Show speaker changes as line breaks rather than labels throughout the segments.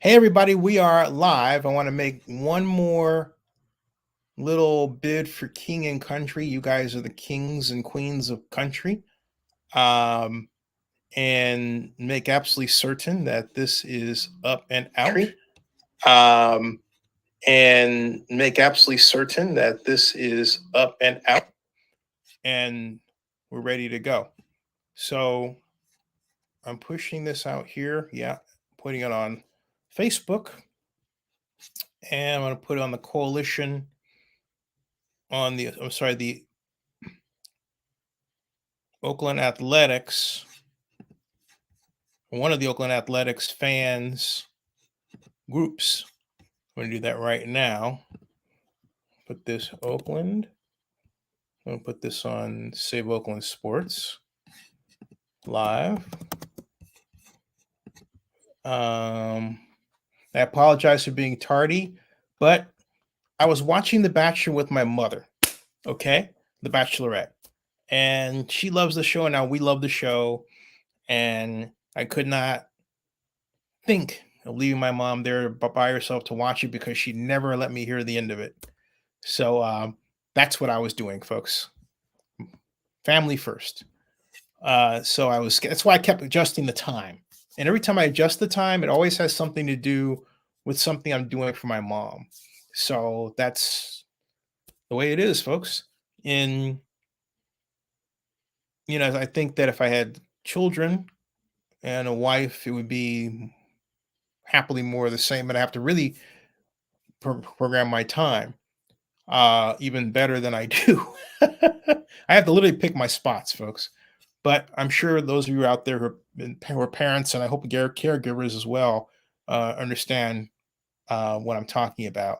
Hey, everybody, we are live. I want to make one more little bid for King and Country. You guys are the kings and queens of country. Um, and make absolutely certain that this is up and out. Um, and make absolutely certain that this is up and out. And we're ready to go. So I'm pushing this out here. Yeah, putting it on Facebook. And I'm going to put it on the coalition the Oakland Athletics, one of the Oakland Athletics fans groups. I'm going to do that right now. Put this Oakland. I'm going to put this on Save Oakland Sports live. I apologize for being tardy, but I was watching The Bachelor with my mother. Okay, The Bachelorette, and she loves the show, and now we love the show, and I could not think of leaving my mom there by herself to watch it because she never let me hear the end of it. So that's what I was doing, folks. Family first. That's why I kept adjusting the time. And every time I adjust the time, it always has something to do with something I'm doing for my mom. So that's the way it is, folks. I think that if I had children and a wife, it would be happily more the same, but I have to really program my time even better than I do. I have to literally pick my spots, folks. But I'm sure those of you out there who are parents, and I hope caregivers as well, understand what I'm talking about.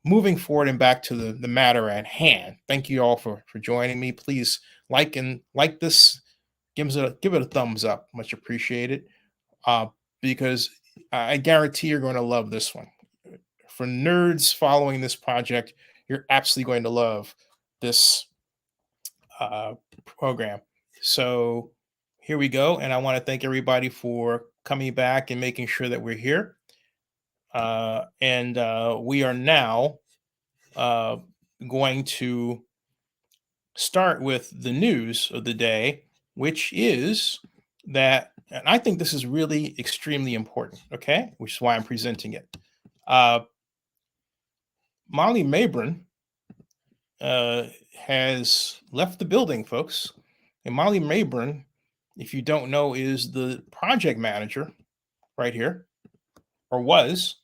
Moving forward and back to the matter at hand. Thank you all for joining me. Please like this. Give it a thumbs up. Much appreciated. Because I guarantee you're going to love this one. For nerds following this project, you're absolutely going to love this program. So here we go. And I want to thank everybody for coming back and making sure that we're here. And we are now going to start with the news of the day, which is that, and I think this is really extremely important, okay, which is why I'm presenting it. Molly Maybrun has left the building, folks. And Molly Maybrun, if you don't know, is the project manager right here, or was,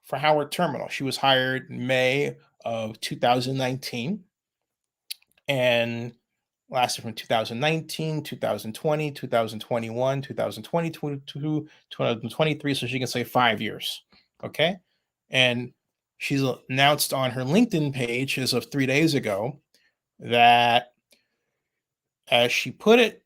for Howard Terminal. She was hired in May of 2019 and lasted from 2019, 2020, 2021, 2022, 2023. So she can say 5 years. Okay. And she's announced on her LinkedIn page as of 3 days ago that, as she put it,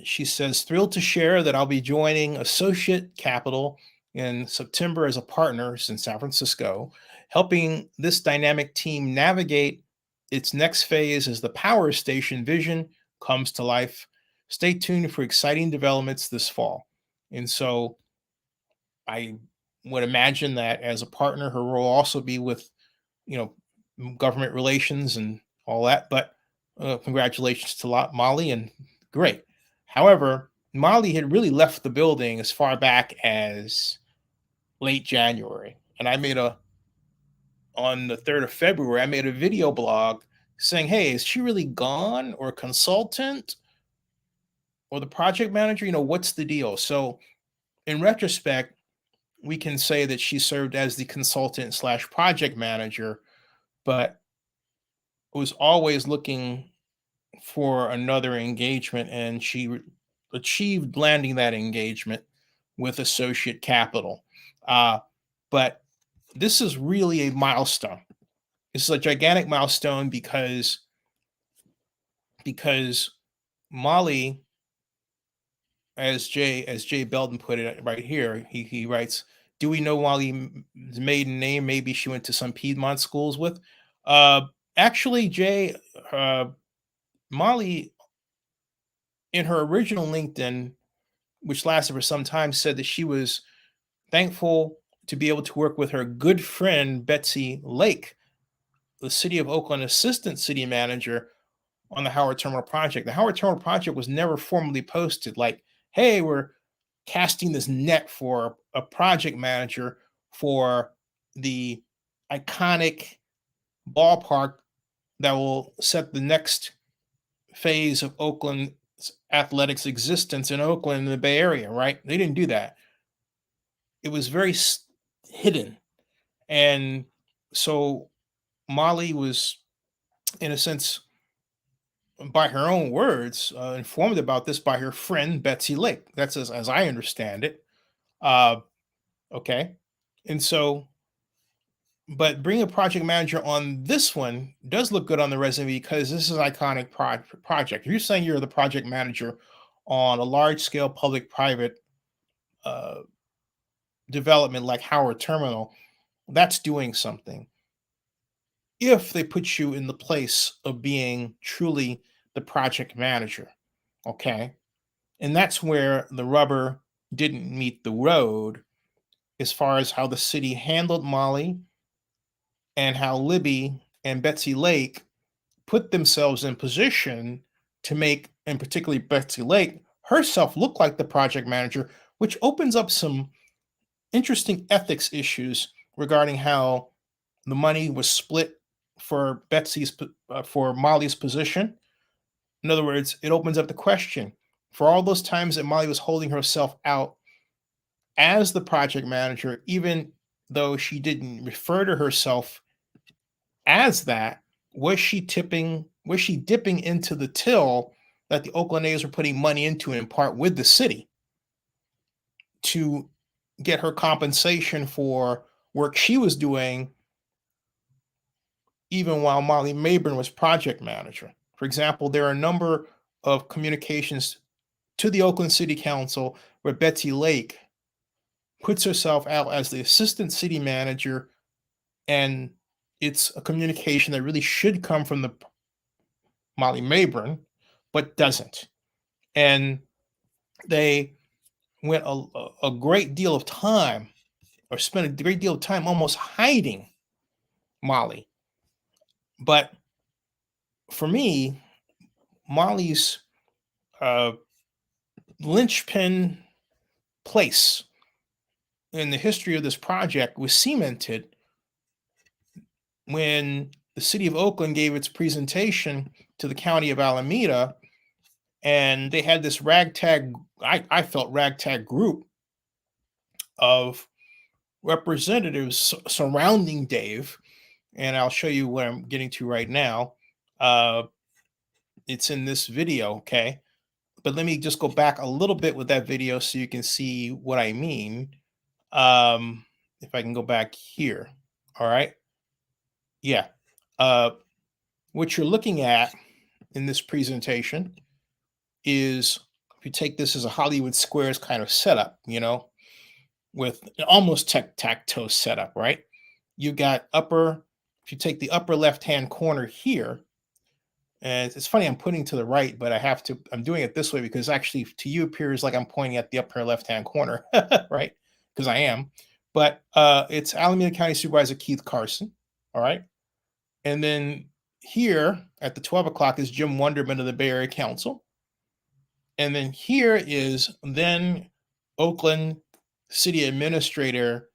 she says, thrilled to share that I'll be joining Associate Capital in September as a partner in San Francisco, helping this dynamic team navigate its next phase as the power station vision comes to life. Stay tuned for exciting developments this fall. And so I would imagine that as a partner, her role will also be with, government relations and all that. But congratulations to Molly, and great. However, Molly had really left the building as far back as late January. And on the 3rd of February, I made a video blog saying, hey, is she really gone, or a consultant, or the project manager? What's the deal? So in retrospect, we can say that she served as the consultant / project manager, but was always looking for another engagement, and she achieved landing that engagement with Associate Capital. But this is really a milestone. This is a gigantic milestone because Molly, as Jay Belden put it right here, he writes, "Do we know Molly's maiden name? Maybe she went to some Piedmont schools with." Actually, Jay, Molly, in her original LinkedIn, which lasted for some time, said that she was thankful to be able to work with her good friend, Betsy Lake, the City of Oakland Assistant City Manager, on the Howard Terminal project. The Howard Terminal project was never formally posted like, hey, we're casting this net for a project manager for the iconic ballpark that will set the next phase of Oakland's athletics existence in Oakland and the Bay Area, right? They didn't do that. It was very hidden. And so Molly was, in a sense, by her own words, informed about this by her friend Betsy Lake. That's as I understand it. Uh, okay. And so, but bringing a project manager on this one does look good on the resume because this is an iconic project. If you're saying you're the project manager on a large scale public private uh, development like Howard Terminal, that's doing something. If they put you in the place of being truly the project manager, okay? And that's where the rubber didn't meet the road as far as how the city handled Molly and how Libby and Betsy Lake put themselves in position to make, and particularly Betsy Lake, herself look like the project manager, which opens up some interesting ethics issues regarding how the money was split for for Molly's position. In other words, it opens up the question for all those times that Molly was holding herself out as the project manager, even though she didn't refer to herself as that, was she dipping into the till that the Oakland A's were putting money into in part with the city to get her compensation for work she was doing even while Molly Maybrun was project manager? For example, there are a number of communications to the Oakland City Council where Betsy Lake puts herself out as the assistant city manager, and it's a communication that really should come from the Molly Maybrun, but doesn't. And they went a great deal of time, or spent a great deal of time almost hiding Molly. But for me, Molly's uh, linchpin place in the history of this project was cemented when the city of Oakland gave its presentation to the county of Alameda, and they had this ragtag, I felt ragtag group of representatives surrounding Dave, and I'll show you what I'm getting to right now. Uh, it's in this video, okay? But let me just go back a little bit with that video so you can see what I mean. If I can go back here, all right? Yeah. Uh, what you're looking at in this presentation is, if you take this as a Hollywood Squares kind of setup, with almost tic-tac-toe setup, right? You got if you take the upper left-hand corner here, and it's funny I'm putting to the right, but I'm doing it this way because actually to you appears like I'm pointing at the upper left-hand corner, right? Because I am. But it's Alameda County Supervisor Keith Carson, all right? And then here at the 12 o'clock is Jim Wonderman of the Bay Area Council. And then here is then Oakland City Administrator,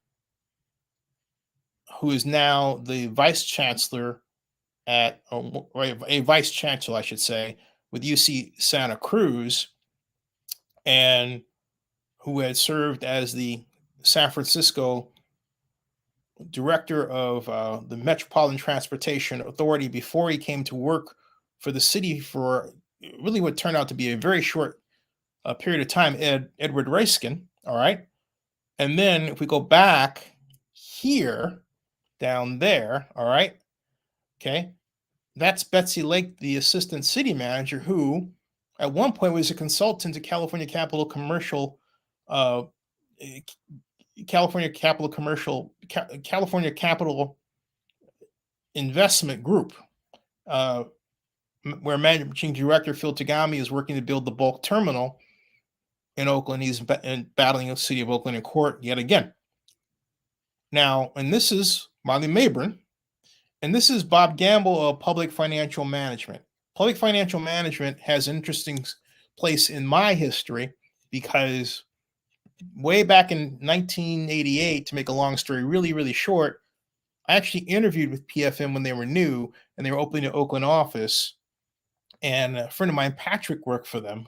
who is now the Vice Chancellor a Vice Chancellor, I should say, with UC Santa Cruz, and who had served as the San Francisco Director of the Metropolitan Transportation Authority before he came to work for the city for really what turned out to be a very short period of time, Edward Raiskin, all right? And then if we go back here, down there, all right, okay, that's Betsy Lake, the assistant city manager, who at one point was a consultant to California Capital Commercial, uh, California Capital Investment Group, where managing director Phil Tagami is working to build the bulk terminal in Oakland. He's battling the city of Oakland in court yet again. Now, and this is Molly Maybrun, and this is Bob Gamble of Public Financial Management. Public Financial Management has an interesting place in my history because way back in 1988, to make a long story really, really short, I actually interviewed with PFM when they were new and they were opening an Oakland office. And a friend of mine, Patrick, worked for them.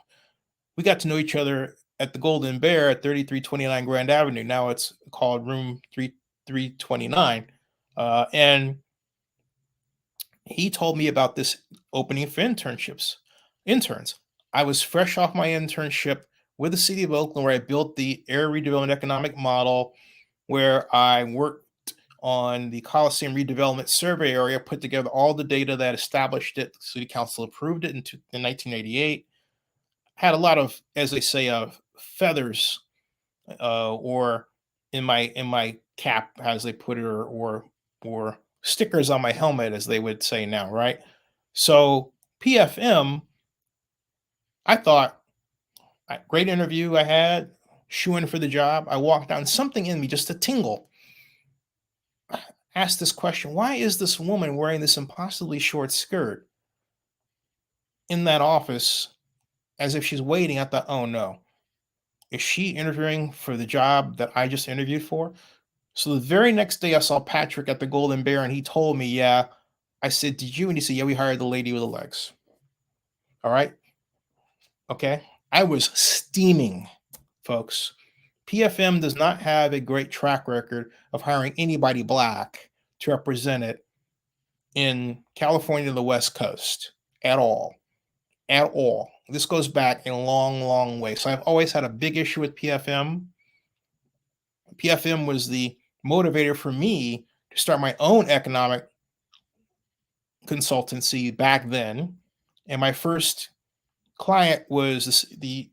We got to know each other at the Golden Bear at 3329 Grand Avenue. Now it's called Room 3329. And he told me about this opening for interns. I was fresh off my internship with the city of Oakland, where I built the area redevelopment economic model, where I worked on the Coliseum redevelopment survey area, put together all the data that established it. The city council approved it in 1988. Had a lot of, as they say, feathers, or in my cap, as they put it, or stickers on my helmet, as they would say now, right? So PFM, I thought, great interview I had, shooing for the job. I walked out and something in me, just a tingle, asked this question: why is this woman wearing this impossibly short skirt in that office as if she's waiting? I thought, oh no, is she interviewing for the job that I just interviewed for? So the very next day I saw Patrick at the Golden Bear and he told me, yeah. I said, did you? And he said, yeah, we hired the lady with the legs. All right. Okay. I was steaming, folks. PFM does not have a great track record of hiring anybody black to represent it in California, the West Coast, at all. At all. This goes back a long, long way. So I've always had a big issue with PFM. PFM was the motivator for me to start my own economic consultancy back then. And my first client was the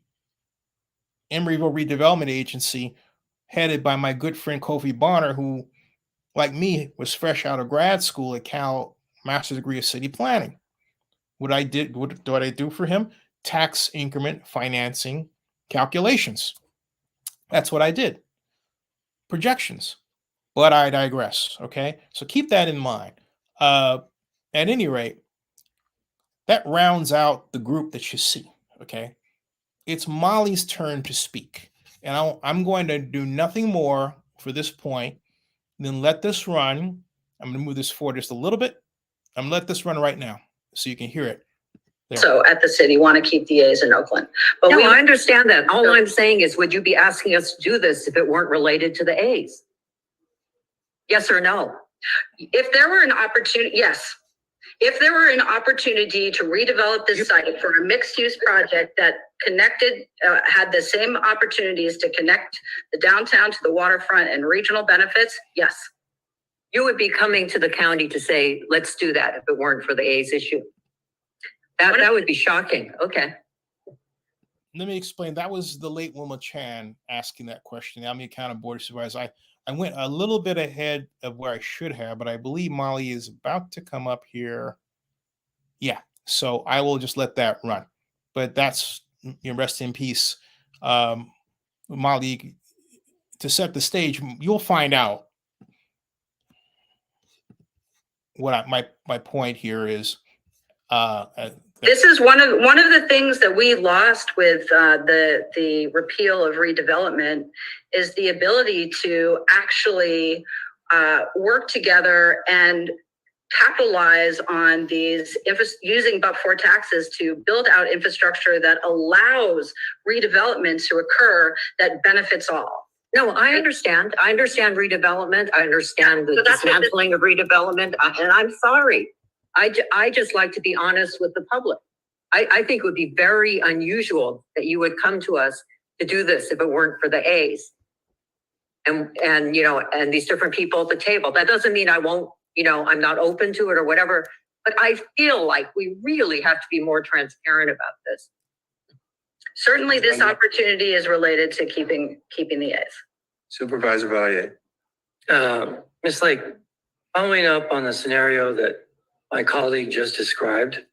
Emeryville Redevelopment Agency, headed by my good friend Kofi Bonner, who, like me, was fresh out of grad school at Cal, master's degree of city planning. What I do for him? Tax increment financing calculations. That's what I did. Projections. But I digress. Okay, so keep that in mind. At any rate, that rounds out the group that you see. Okay, it's Molly's turn to speak, and I'm going to do nothing more for this point than let this run. I'm going to move this forward just a little bit. I'm going to let this run right now so you can hear it. There.
So at the city, want to keep the A's in Oakland.
But no, I understand that. All I'm saying is, would you be asking us to do this if it weren't related to the A's? Yes or no?
If there were an opportunity, yes. If there were an opportunity to redevelop this site for a mixed-use project that connected, had the same opportunities to connect the downtown to the waterfront and regional benefits, yes.
You would be coming to the county to say, let's do that if it weren't for the A's issue. That would be shocking. Okay.
Let me explain. That was the late Wilma Chan asking that question. I'm the County Board of Supervisors. I went a little bit ahead of where I should have, but I believe Molly is about to come up here. Yeah. So I will just let that run. But that's, rest in peace. Molly, to set the stage, you'll find out what my point here is.
This is one of the things that we lost with the repeal of redevelopment is the ability to actually work together and capitalize on these using but-for taxes to build out infrastructure that allows redevelopment to occur that benefits all.
No, I understand. I understand redevelopment. I understand the dismantling of redevelopment. And I'm sorry. I just like to be honest with the public. I think it would be very unusual that you would come to us to do this if it weren't for the A's. And these different people at the table. That doesn't mean I won't, I'm not open to it or whatever, but I feel like we really have to be more transparent about this.
Certainly this opportunity is related to keeping the A's.
Supervisor Valier.
Ms. Lake, following up on the scenario that my colleague just described,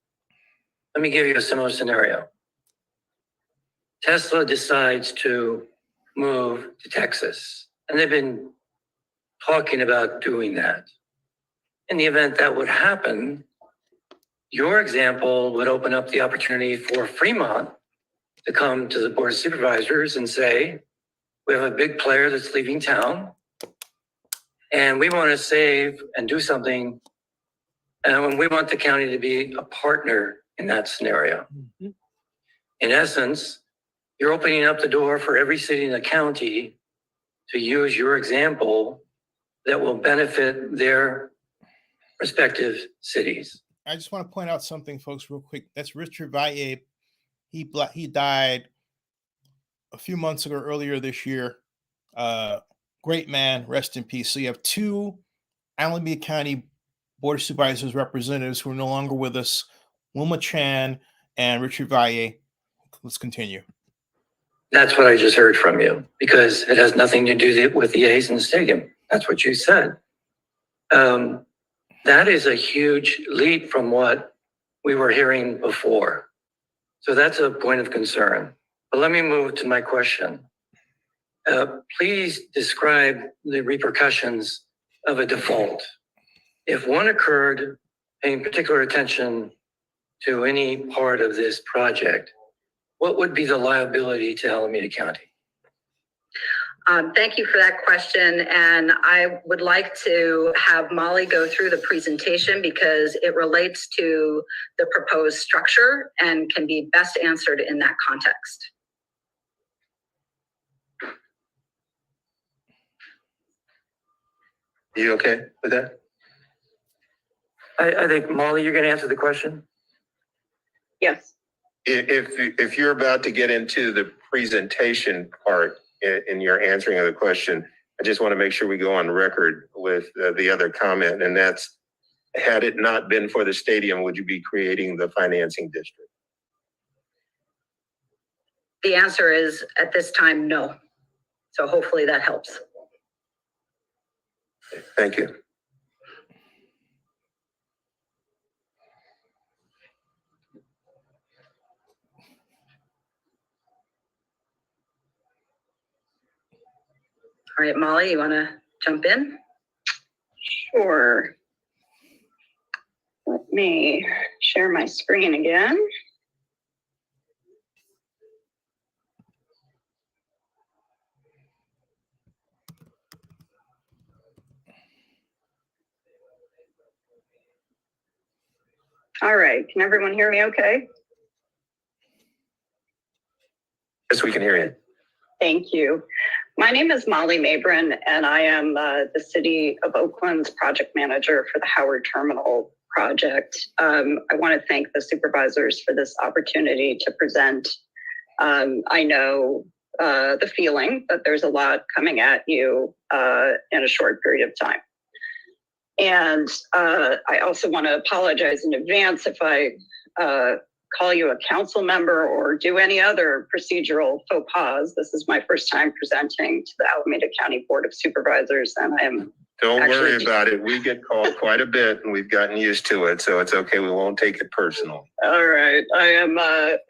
let me give you a similar scenario. Tesla decides to move to Texas, and they've been talking about doing that. In the event that would happen, your example would open up the opportunity for Fremont to come to the Board of Supervisors and say, we have a big player that's leaving town and we want to save and do something. And we want the county to be a partner in that scenario.
Mm-hmm.
In essence, you're opening up the door for every city in the county to use your example that will benefit their respective cities.
I just want to point out something, folks, real quick. That's Richard Valle. He died a few months ago, earlier this year. Great man, rest in peace. So you have two Alameda County Board of Supervisors representatives who are no longer with us, Wilma Chan and Richard Valle. Let's continue.
That's what I just heard from you, because it has nothing to do with the A's in the stadium. That's what you said. That is a huge leap from what we were hearing before. So that's a point of concern. But let me move to my question. Please describe the repercussions of a default. If one occurred, paying particular attention to any part of this project, what would be the liability to Alameda County?
Thank you for that question. And I would like to have Molly go through the presentation because it relates to the proposed structure and can be best answered in that context.
You okay with that?
I think, Molly, you're going to answer the question?
Yes.
If you're about to get into the presentation part in your answering of the question, I just want to make sure we go on record with the other comment, and that's, had it not been for the stadium, would you be creating the financing district?
The answer is, at this time, no. So hopefully that helps.
Thank you.
All right, Molly, you want to jump in?
Sure. Let me share my screen again. All right, can everyone hear me okay?
Yes, we can hear you.
Thank you. My name is Molly Maybrun, and I am the City of Oakland's project manager for the Howard Terminal project. I want to thank the supervisors for this opportunity to present. I know the feeling that there's a lot coming at you in a short period of time. And I also want to apologize in advance if I call you a council member or do any other procedural faux pas. This is my first time presenting to the Alameda County Board of Supervisors, and I am
Don't worry about it. We get called quite a bit and we've gotten used to it, so it's okay. We won't take it personal.
all right. I am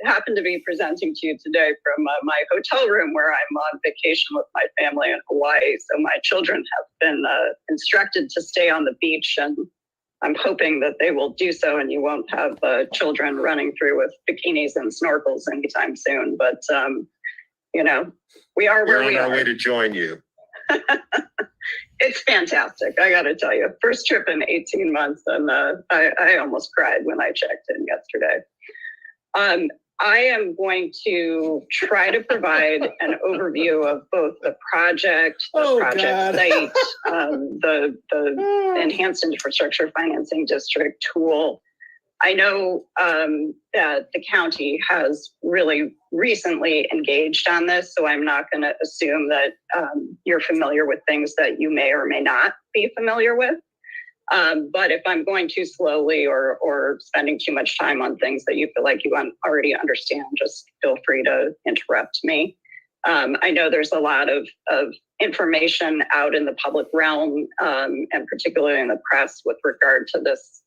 happen to be presenting to you today from my hotel room where I'm on vacation with my family in Hawaii. So my children have been instructed to stay on the beach, and I'm hoping that they will do so and you won't have children running through with bikinis and snorkels anytime soon. But, you know, we are where we are.
We're on our way to join you.
It's fantastic. I got to tell you, first trip in 18 months. And I almost cried when I checked in yesterday. I am going to try to provide an overview of both the project, site, the Enhanced Infrastructure Financing District tool. I know that the county has really recently engaged on this, so I'm not going to assume that you're familiar with things that you may or may not be familiar with. But if I'm going too slowly or spending too much time on things that you feel like you already understand, just feel free to interrupt me. I know there's a lot of information out in the public realm, and particularly in the press with regard to this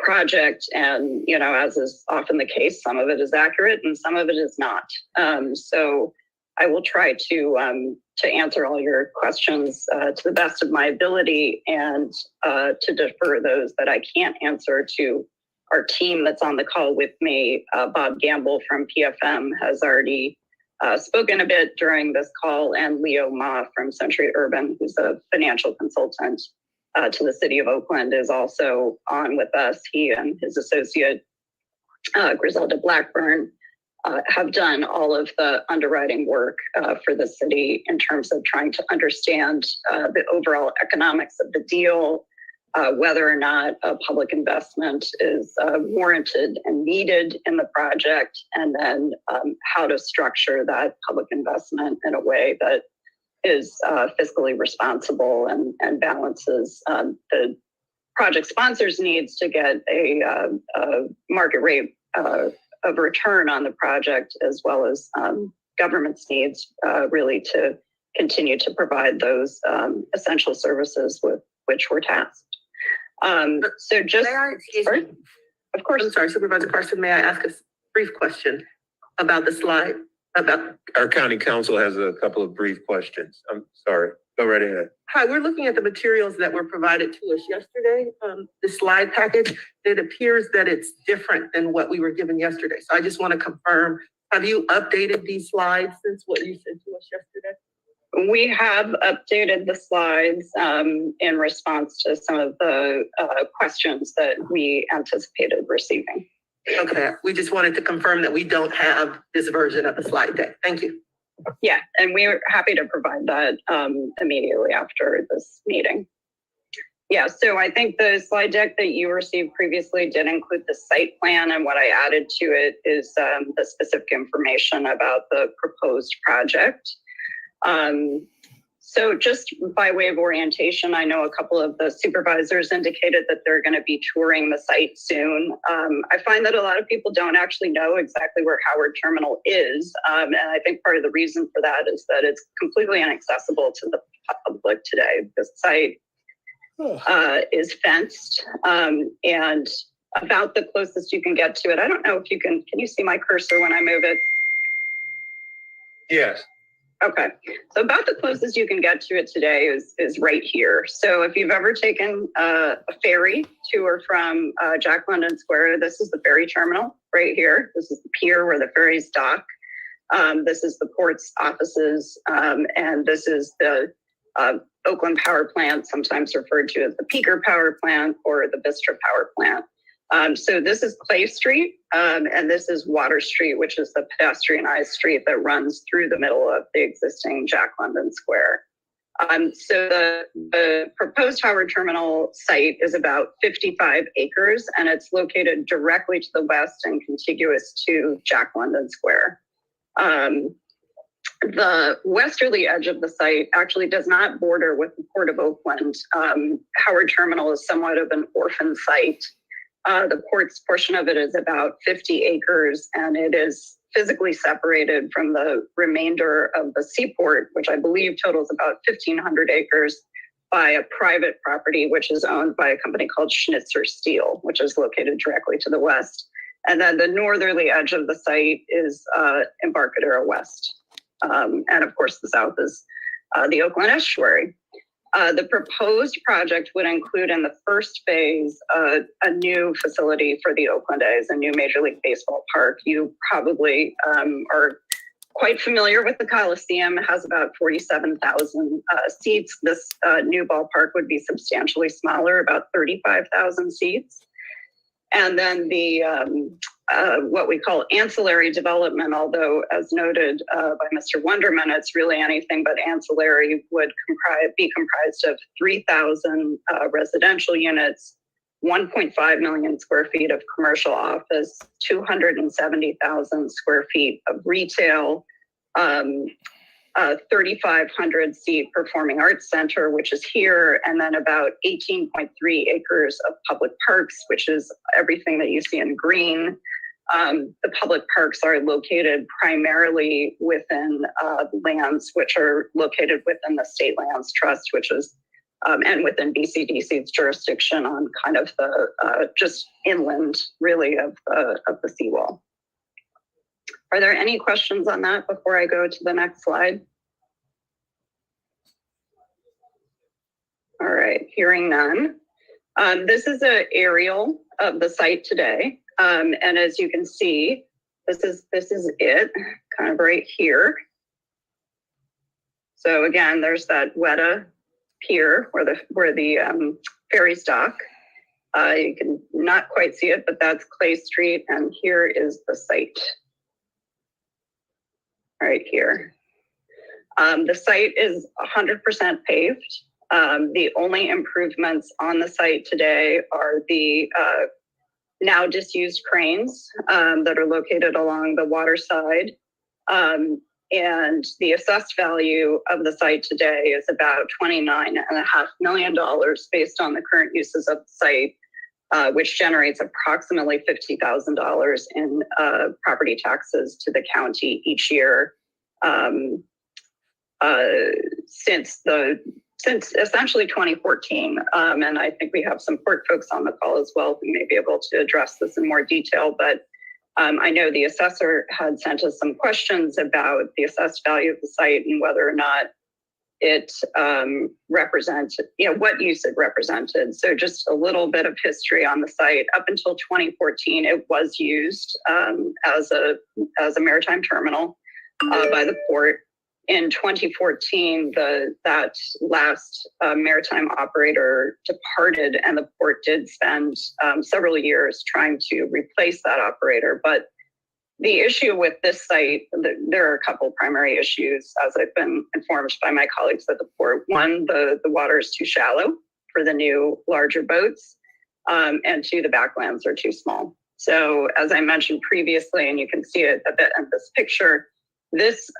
project. And, you know, as is often the case, some of it is accurate and some of it is not. So I will try to to answer all your questions to the best of my ability, and to defer those that I can't answer to our team that's on the call with me. Bob Gamble from PFM has already spoken a bit during this call, and Leo Ma from Century Urban, who's a financial consultant to the city of Oakland, is also on with us. He and his associate, Griselda Blackburn, have done all of the underwriting work for the city in terms of trying to understand the overall economics of the deal, whether or not a public investment is warranted and needed in the project, and then how to structure that public investment in a way that is fiscally responsible and balances the project sponsors' needs to get a market rate of return on the project, as well as government's needs really to continue to provide those essential services with which we're tasked. So just, sorry? Of course.
I'm sorry, Supervisor Carson, may I ask a brief question about the slide? About
Our county council has a couple of brief questions. I'm sorry. Go right ahead.
Hi, we're looking at the materials that were provided to us yesterday, the slide package. It appears that it's different than what we were given yesterday. So I just want to confirm, have you updated these slides since what you sent to us yesterday?
We have updated the slides in response to some of the questions that we anticipated receiving.
Okay, we just wanted to confirm that we don't have this version of the slide deck. Thank you.
Yeah, and we're happy to provide that immediately after this meeting. Yeah, so I think the slide deck that you received previously did include the site plan, and what I added to it is the specific information about the proposed project. So just by way of orientation, I know a couple of the supervisors indicated that they're going to be touring the site soon. I find that a lot of people don't actually know exactly where Howard Terminal is. And I think part of the reason for that is that it's completely inaccessible to the public today. The site is fenced and about the closest you can get to it. I don't know if you can you see my cursor when I move it?
Yes.
Okay, so about the closest you can get to it today is right here. So if you've ever taken a ferry to or from Jack London Square, this is the ferry terminal right here. This is the pier where the ferries dock. This is the port's offices, and this is the Oakland Power Plant, sometimes referred to as the Peaker Power Plant or the Vistra Power Plant. So this is Clay Street, and this is Water Street, which is the pedestrianized street that runs through the middle of the existing Jack London Square. So the proposed Howard Terminal site is about 55 acres, and it's located directly to the west and contiguous to Jack London Square. The westerly edge of the site actually does not border with the Port of Oakland. Howard Terminal is somewhat of an orphan site. The port's portion of it is about 50 acres, and it is physically separated from the remainder of the seaport, which I believe totals about 1,500 acres, by a private property, which is owned by a company called Schnitzer Steel, which is located directly to the west. And then the northerly edge of the site is Embarcadero West. And of course, the south is the Oakland Estuary. The proposed project would include in the first phase a new facility for the Oakland A's, a new Major League Baseball park. You probably are quite familiar with the Coliseum. It has about 47,000 seats. This new ballpark would be substantially smaller, about 35,000 seats. And then the what we call ancillary development, although as noted by Mr. Wonderman, it's really anything but ancillary, would be comprised of 3,000 residential units, 1.5 million square feet of commercial office, 270,000 square feet of retail, 3,500 seat performing arts center, which is here, and then about 18.3 acres of public parks, which is everything that you see in green. The public parks are located primarily within lands which are located within the State Lands Trust, which is, and within BCDC's jurisdiction on kind of the just inland, really, of the seawall. Are there any questions on that before I go to the next slide? All right, hearing none. This is an aerial of the site today. And as you can see, this is it, kind of right here. So again, there's that Weta pier where the ferries dock. You can not quite see it, but that's Clay Street, and here is the site. Right here. The site is 100% paved. The only improvements on the site today are the now disused cranes that are located along the water side. And the assessed value of the site today is about $29.5 million based on the current uses of the site, which generates approximately $50,000 in property taxes to the county each year since essentially 2014. And I think we have some port folks on the call as well who may be able to address this in more detail, but I know the assessor had sent us some questions about the assessed value of the site and whether or not it represented, what use it represented. So just a little bit of history on the site. Up until 2014, it was used as a maritime terminal by the port. In 2014, that last maritime operator departed, and the port did spend several years trying to replace that operator. But the issue with this site, there are a couple primary issues, as I've been informed by my colleagues at the port. One, the water is too shallow for the new larger boats, and two, the backlands are too small. So as I mentioned previously, and you can see it a bit in this picture, this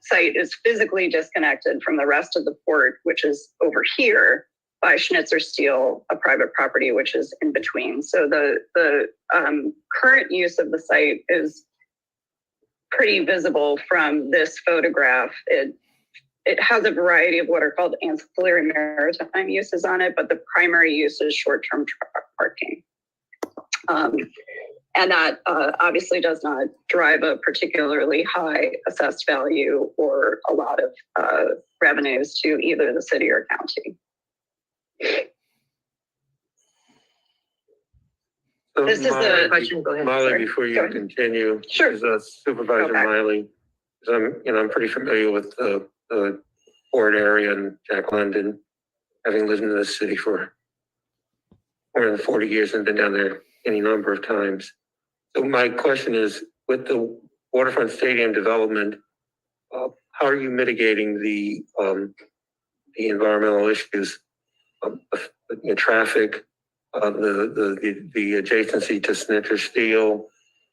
site is physically disconnected from the rest of the port, which is over here by Schnitzer Steel, a private property, which is in between. So the current use of the site is pretty visible from this photograph. It has a variety of what are called ancillary maritime uses on it, but the primary use is short-term truck parking. And that obviously does not drive a particularly high assessed value or a lot of revenues to either the city or county.
So
This is the question. Go ahead.
Molly,
Sorry.
before you continue,
Sure.
as Supervisor
Okay.
Miley, 'cause I'm pretty familiar with the port area and Jack London, having lived in this city for more than 40 years and been down there any number of times. So my question is, with the waterfront stadium development, how are you mitigating the environmental issues of traffic, the adjacency to Schnitzer Steel,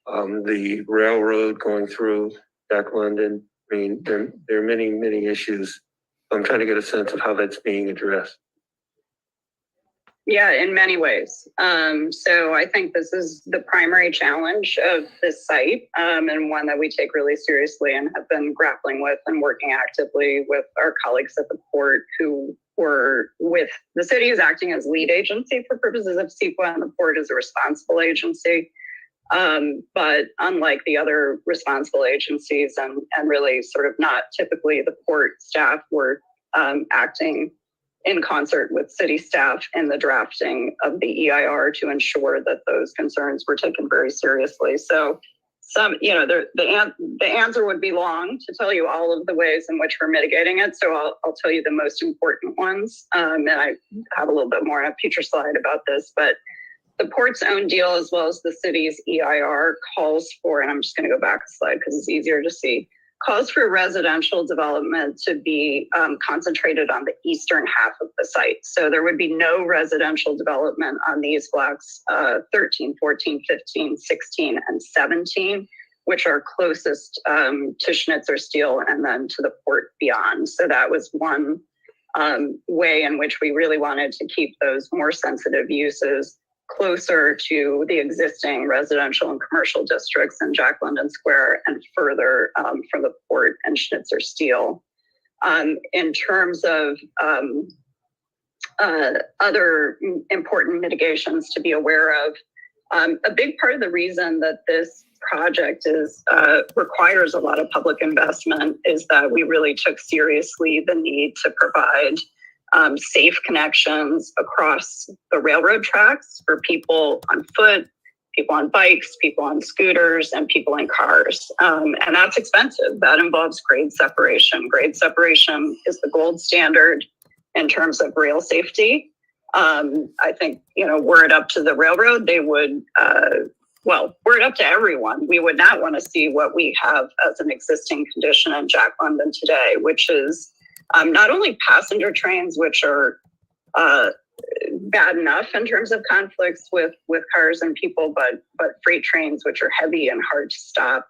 the railroad going through Jack London? I mean, there are many, many issues. I'm trying to get a sense of how that's being addressed.
Yeah, in many ways. So I think this is the primary challenge of this site, and one that we take really seriously and have been grappling with and working actively with our colleagues at the port, who were with the city is acting as lead agency for purposes of CEQA, and the port is a responsible agency. But unlike the other responsible agencies, and really sort of not typically the port staff, were acting in concert with city staff in the drafting of the EIR to ensure that those concerns were taken very seriously. So the answer would be long to tell you all of the ways in which we're mitigating it. So I'll tell you the most important ones. And I have a little bit more on a future slide about this, but the port's own deal, as well as the city's EIR, calls for, and I'm just going to go back a slide because it's easier to see, calls for residential development to be concentrated on the eastern half of the site. So there would be no residential development on these blocks 13, 14, 15, 16, and 17, which are closest to Schnitzer Steel and then to the port beyond. So that was one way in which we really wanted to keep those more sensitive uses closer to the existing residential and commercial districts in Jack London Square and further from the port and Schnitzer Steel. In terms of other important mitigations to be aware of, a big part of the reason that this project requires a lot of public investment is that we really took seriously the need to provide safe connections across the railroad tracks for people on foot, people on bikes, people on scooters, and people in cars. And that's expensive. That involves grade separation. Grade separation is the gold standard in terms of rail safety. I think, were it up to the railroad, they would, were it up to everyone, we would not want to see what we have as an existing condition in Jack London today, which is not only passenger trains, which are bad enough in terms of conflicts with cars and people, but freight trains, which are heavy and hard to stop,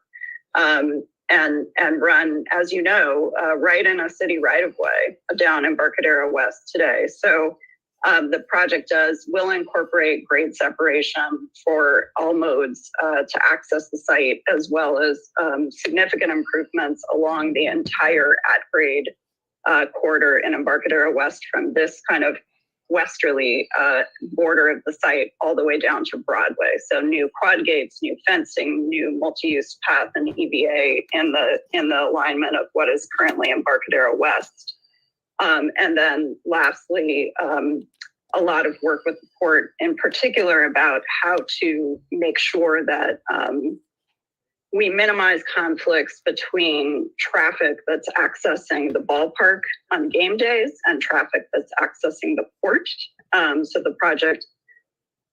and run, as you know, right in a city right of way down Embarcadero West today. So the project will incorporate grade separation for all modes to access the site, as well as significant improvements along the entire at-grade corridor in Embarcadero West, from this kind of westerly border of the site all the way down to Broadway. So new quad gates, new fencing, new multi-use path and EVA in the alignment of what is currently Embarcadero West. And then lastly, a lot of work with the port in particular about how to make sure that we minimize conflicts between traffic that's accessing the ballpark on game days and traffic that's accessing the port. So the project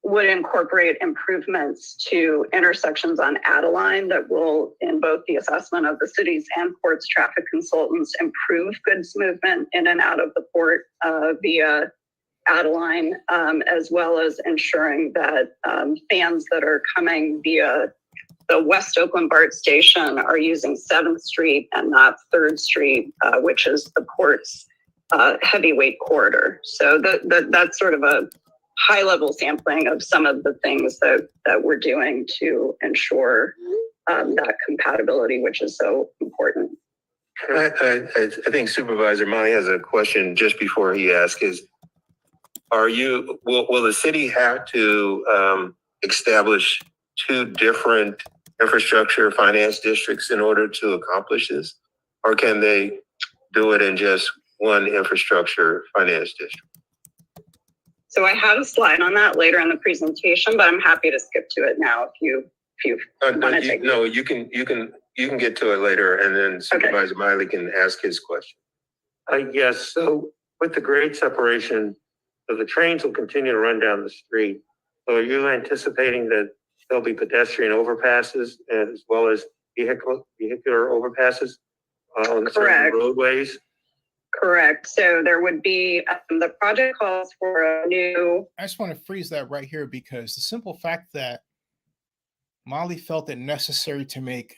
would incorporate improvements to intersections on Adeline that will, in both the assessment of the city's and port's traffic consultants, improve goods movement in and out of the port via Adeline, as well as ensuring that fans that are coming via the West Oakland BART station are using 7th Street and not 3rd Street, which is the port's heavyweight corridor. So that's sort of a high-level sampling of some of the things that we're doing to ensure that compatibility, which is so important.
I think Supervisor Mai has a question just before he asks is, will the city have to establish 2 different infrastructure finance districts in order to accomplish this? Or can they do it in just one infrastructure finance district?
So I have a slide on that later in the presentation, but I'm happy to skip to it now if you want to take it.
No, you can get to it later, and then Supervisor Miley can ask his question.
Yes, so with the grade separation, so the trains will continue to run down the street. So are you anticipating that there'll be pedestrian overpasses as well as vehicular overpasses on certain roadways?
Correct. So there would be, the project calls for a new...
I just want to freeze that right here, because the simple fact that Molly felt it necessary to make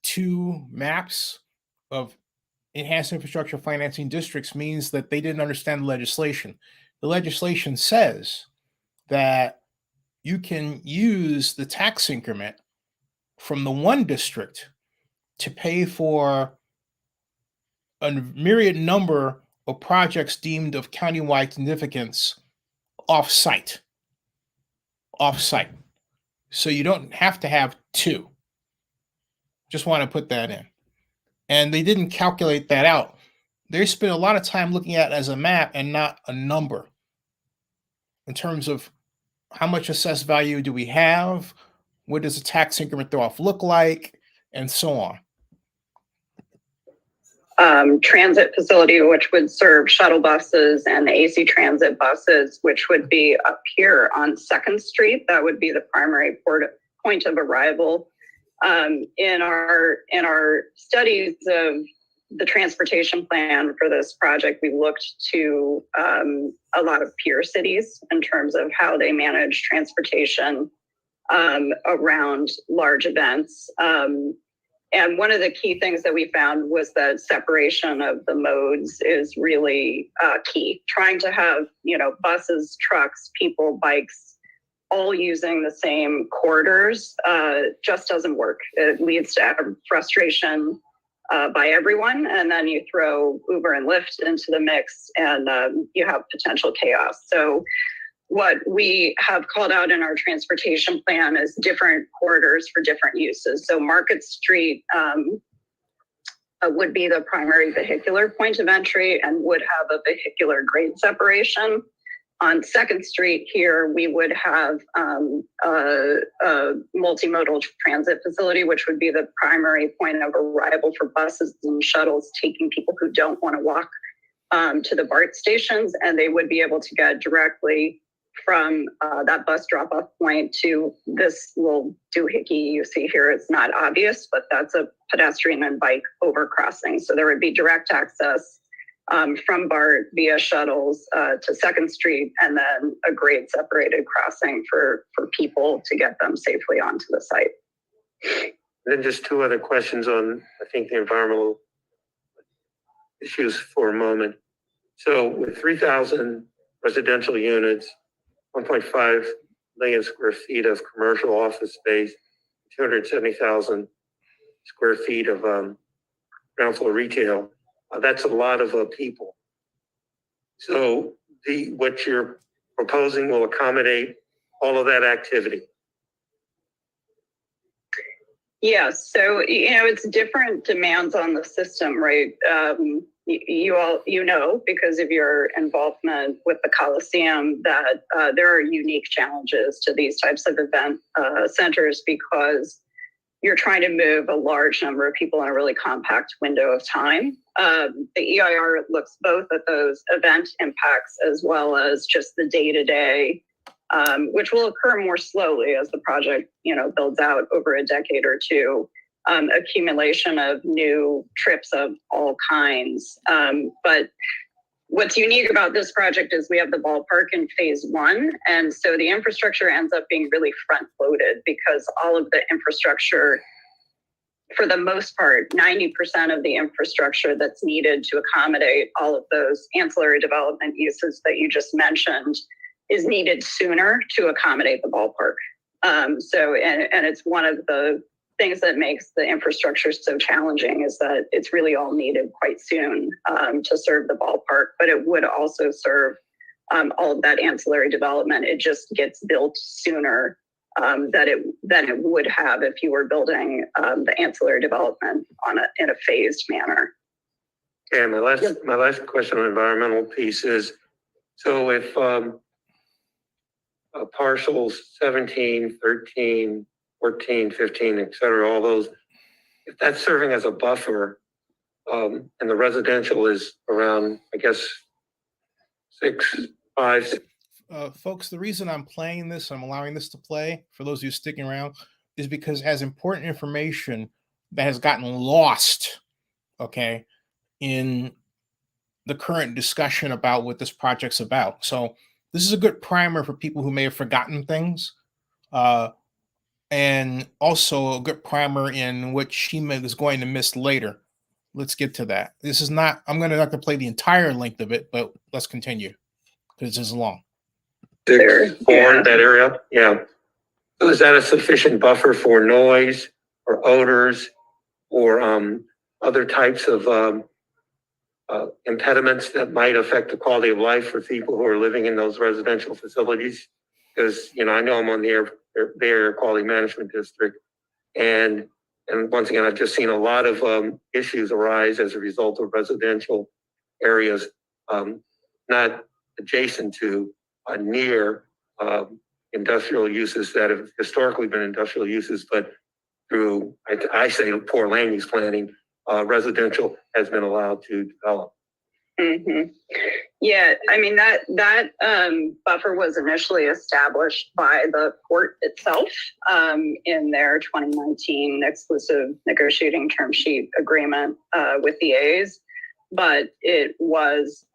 2 maps of enhanced infrastructure financing districts means that they didn't understand the legislation. The legislation says that you can use the tax increment from the one district to pay for a myriad number of projects deemed of countywide significance off-site. So you don't have to have 2. Just want to put that in. And they didn't calculate that out. They spent a lot of time looking at it as a map and not a number in terms of how much assessed value do we have, what does a tax increment throw-off look like, and so on.
Transit facility, which would serve shuttle buses and the AC transit buses, which would be up here on 2nd Street. That would be the primary point of arrival. In our studies of the transportation plan for this project, we looked to a lot of peer cities in terms of how they manage transportation around large events. And one of the key things that we found was that separation of the modes is really key. Trying to have, buses, trucks, people, bikes, all using the same corridors just doesn't work. It leads to frustration by everyone. And then you throw Uber and Lyft into the mix and you have potential chaos. So what we have called out in our transportation plan is different corridors for different uses. So Market Street would be the primary vehicular point of entry and would have a vehicular grade separation. On 2nd Street here, we would have a multimodal transit facility, which would be the primary point of arrival for buses and shuttles taking people who don't want to walk to the BART stations. And they would be able to get directly from that bus drop-off point to this little doohickey you see here. It's not obvious, but that's a pedestrian and bike overcrossing. So there would be direct access from BART via shuttles to 2nd Street, and then a grade separated crossing for people to get them safely onto the site.
Then just 2 other questions on, I think, the environmental issues for a moment. So with 3,000 residential units, 1.5 million square feet of commercial office space, 270,000 square feet of ground floor retail, that's a lot of people. So what you're proposing will accommodate all of that activity.
Yes, so it's different demands on the system, right? You know, because of your involvement with the Coliseum, that there are unique challenges to these types of event centers, because you're trying to move a large number of people in a really compact window of time. The EIR looks both at those event impacts as well as just the day-to-day, which will occur more slowly as the project, builds out over a decade or two. Accumulation of new trips of all kinds. But what's unique about this project is we have the ballpark in phase 1. And so the infrastructure ends up being really front loaded, because all of the infrastructure, for the most part, 90% of the infrastructure that's needed to accommodate all of those ancillary development uses that you just mentioned is needed sooner to accommodate the ballpark. And it's one of the things that makes the infrastructure so challenging, is that it's really all needed quite soon to serve the ballpark, but it would also serve all of that ancillary development. It just gets built sooner than it would have if you were building the ancillary development in a phased manner.
Okay, my last question on environmental piece is, so if parcels 17, 13, 14, 15, et cetera, all those, if that's serving as a buffer, and the residential is around, I guess, 6, 5.
Folks, the reason I'm playing this, I'm allowing this to play, for those of you sticking around, is because it has important information that has gotten lost, okay, in the current discussion about what this project's about. So this is a good primer for people who may have forgotten things. And also a good primer in what she is going to miss later. Let's get to that. This is not, I'm going to have to play the entire length of it, but let's continue because this is long.
6, 4, that area? Yeah. So is that a sufficient buffer for noise or odors or other types of impediments that might affect the quality of life for people who are living in those residential facilities? Because, I know I'm on the Bay Area Quality Management District. And once again, I've just seen a lot of issues arise as a result of residential areas not adjacent to near industrial uses that have historically been industrial uses, but through, I say, poor land use planning, residential has been allowed to develop.
Mm-hmm. Yeah, I mean, that buffer was initially established by the court itself in their 2019 exclusive negotiating term sheet agreement with the A's, but it was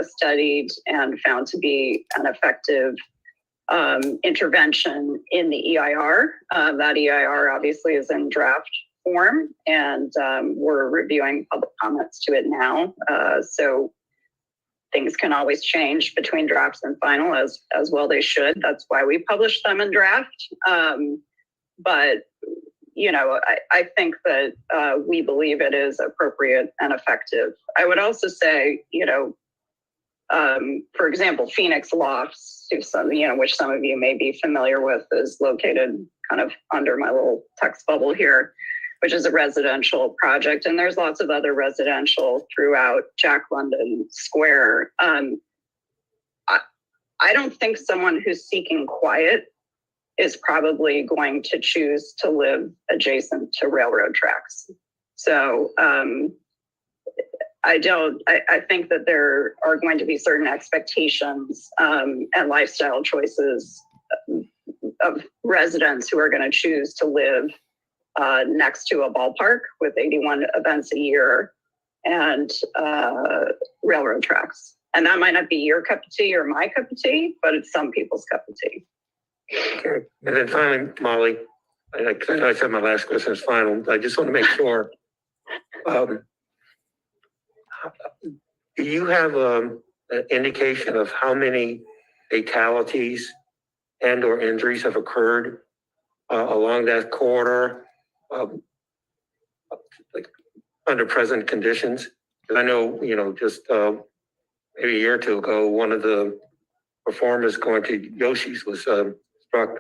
studied and found to be an effective intervention in the EIR. That EIR obviously is in draft form, and we're reviewing public comments to it now. So things can always change between drafts and final, as well they should. That's why we publish them in draft. But I think that we believe it is appropriate and effective. I would also say, for example, Phoenix Lofts, which some of you may be familiar with, is located kind of under my little text bubble here. which is a residential project. And there's lots of other residential throughout Jack London Square. I don't think someone who's seeking quiet is probably going to choose to live adjacent to railroad tracks. So I think that there are going to be certain expectations and lifestyle choices of residents who are going to choose to live next to a ballpark with 81 events a year and railroad tracks. And that might not be your cup of tea or my cup of tea, but it's some people's cup of tea.
Okay. And then finally, Molly, I said my last question is final. I just want to make sure. Do you have an indication of how many fatalities and or injuries have occurred along that corridor, like under present conditions? Because I know, just maybe a year or two ago, one of the performers going to Yoshi's was struck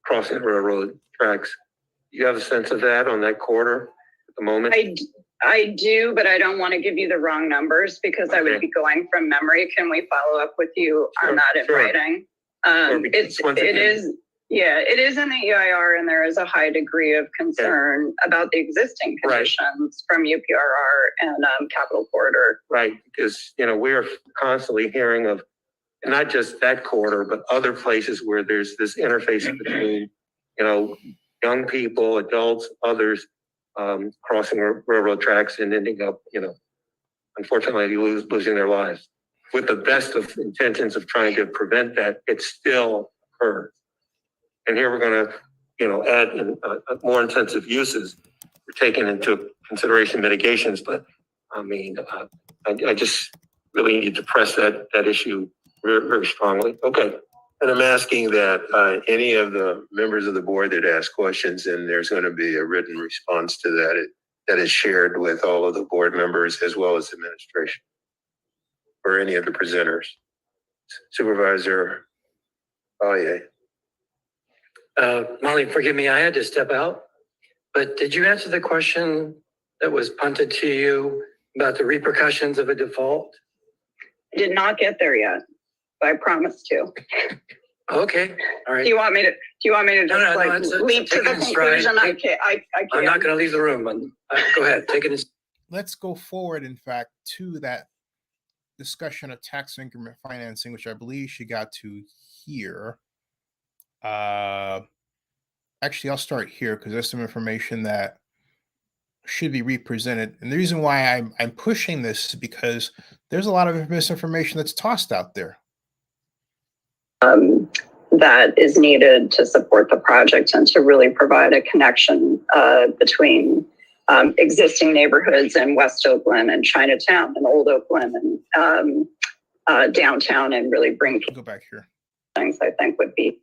crossing railroad tracks. Do you have a sense of that on that corridor at the moment?
I do, but I don't want to give you the wrong numbers because I would be going from memory. Can we follow up with you on that in writing? It is in the EIR, and there is a high degree of concern about the existing conditions from UPRR and Capitol Corridor.
Right, because we're constantly hearing of not just that corridor, but other places where there's this interface between young people, adults, others crossing railroad tracks and ending up unfortunately losing their lives. With the best of intentions of trying to prevent that, it still occurs. And here we're going to, add in, more intensive uses. We're taking into consideration mitigations, but I mean, I just really need to press that issue very, very strongly. Okay.
And I'm asking that any of the members of the board that ask questions, and there's going to be a written response to that is shared with all of the board members as well as administration or any of the presenters. Supervisor Aye.
Molly, forgive me, I had to step out, but did you answer the question that was punted to you about the repercussions of a default?
I did not get there yet, but I promised to.
Okay, all right.
Do you want me to just leap to the conclusion? I can't.
I'm not going to leave the room. Go ahead, take it.
Let's go forward, in fact, to that discussion of tax increment financing, which I believe she got to here. Actually, I'll start here because there's some information that should be represented. And the reason why I'm pushing this is because there's a lot of misinformation that's tossed out there.
That is needed to support the project and to really provide a connection between existing neighborhoods in West Oakland and Chinatown and Old Oakland and downtown, and really bring
Go back here.
Things I think would be.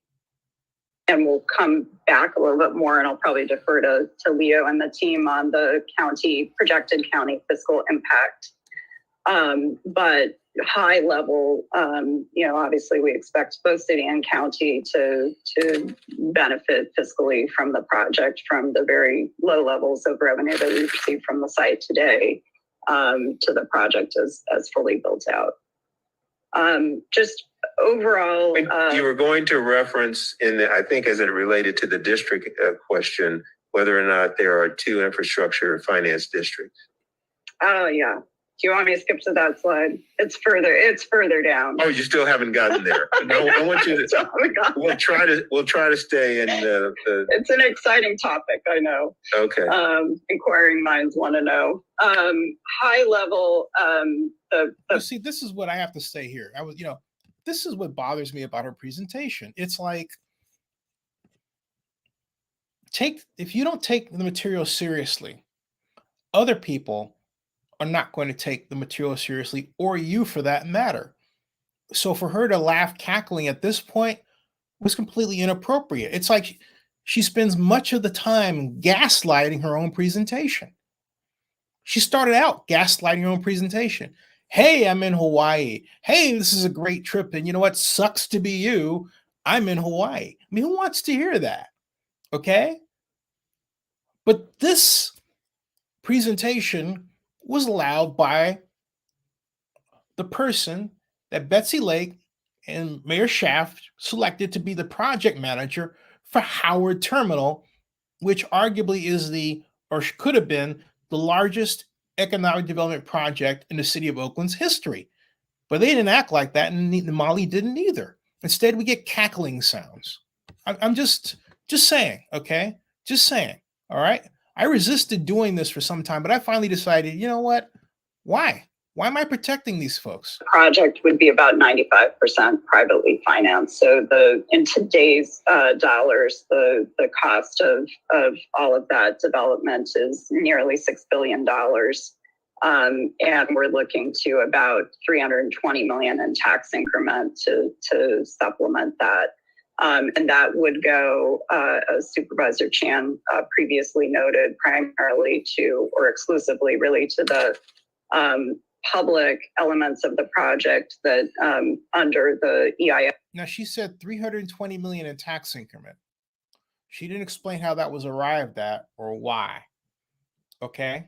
And we'll come back a little bit more, and I'll probably defer to Leo and the team on the projected county fiscal impact. But high level, obviously we expect both city and county to benefit fiscally from the project, from the very low levels of revenue that we receive from the site today to the project as fully built out. Just overall,
you were going to reference I think as it related to the district question, whether or not there are two infrastructure finance districts.
Oh yeah. Do you want me to skip to that slide? It's further down.
Oh, you still haven't gotten there. No, I want you to. We'll try to stay in the.
It's an exciting topic, I know.
Okay.
Inquiring minds want to know. High level.
You see, this is what I have to say here. This is what bothers me about her presentation. It's like, if you don't take the material seriously, other people are not going to take the material seriously, or you for that matter. So for her to laugh cackling at this point was completely inappropriate. It's like she spends much of the time gaslighting her own presentation. She started out gaslighting her own presentation. Hey, I'm in Hawaii. Hey, this is a great trip. And you know what? Sucks to be you. I'm in Hawaii. I mean, who wants to hear that? Okay. But this presentation was allowed by the person that Betsy Lake and Mayor Schaaf selected to be the project manager for Howard Terminal, which arguably is or could have been the largest economic development project in the city of Oakland's history. But they didn't act like that, and Molly didn't either. Instead, we get cackling sounds. I'm just saying, okay? Just saying, all right? I resisted doing this for some time, but I finally decided, you know what? Why? Why am I protecting these folks?
Project would be about 95% privately financed. So in today's dollars, the cost of all of that development is nearly $6 billion. And we're looking to about $320 million in tax increment to supplement that. And that would go, as Supervisor Chan previously noted, primarily to, or exclusively really to the public elements of the project that under the EIF.
Now, she said $320 million in tax increment. She didn't explain how that was arrived at or why. Okay?